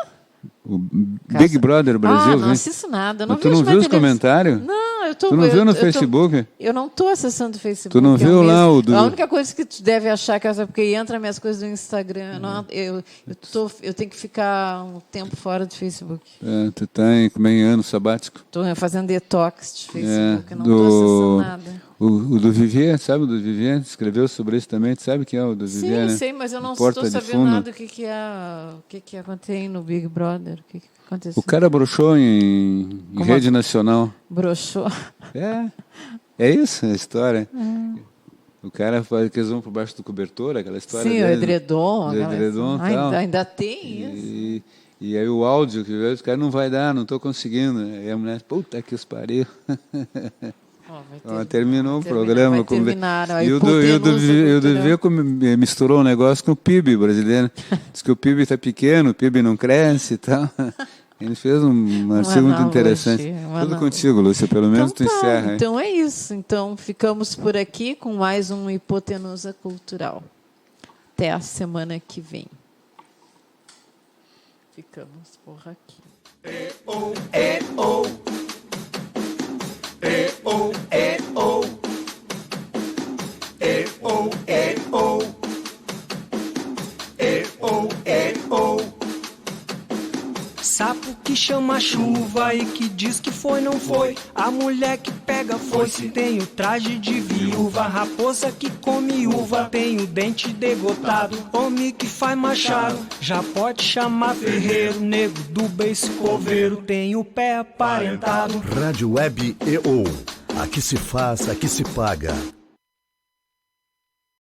O Big Brother Brasil? Não assisto nada. Mas tu não viu os comentários? Não, eu tô... Tu não viu no Facebook? Eu não estou acessando o Facebook. Tu não viu lá o do... A única coisa que tu deve achar que é porque entra minhas coisas do Instagram. Eu tenho que ficar um tempo fora do Facebook. Tu tá em ano sabático? Estou fazendo detox de Facebook. Não estou acessando nada. O do Vivier, sabe o do Vivier? Escreveu sobre isso também. Tu sabe quem é o do Vivier, né? Sim, sei, mas eu não estou sabendo nada do que aconteceu no Big Brother. O que aconteceu? O cara broxou em rede nacional. Broxou? É isso a história. O cara faz que eles vão por baixo do cobertor, aquela história. Sim, dele, o edredom. Tal. Ainda tem isso. E aí o áudio que veio, os caras não vai dar, não estou conseguindo. Aí a mulher, puta que os pariu. Terminou o programa. E o do Vivier misturou um negócio com o PIB brasileiro. Diz que o PIB está pequeno, o PIB não cresce e tal. Ele fez um artigo muito interessante. Tudo contigo, Lúcia, pelo menos tu encerra. Então é isso. Então ficamos por aqui com mais um Hipotenusa Cultural. Até a semana que vem. Ficamos por aqui. Sapo que chama chuva e que diz que foi, não foi. A mulher que pega foice tem o traje de viúva. Raposa que come uva tem o dente degotado. Homem que faz machado já pode chamar ferreiro. Nego do beiço coveiro tem o pé aparentado. Rádio Web EO. Aqui se faz, aqui se paga.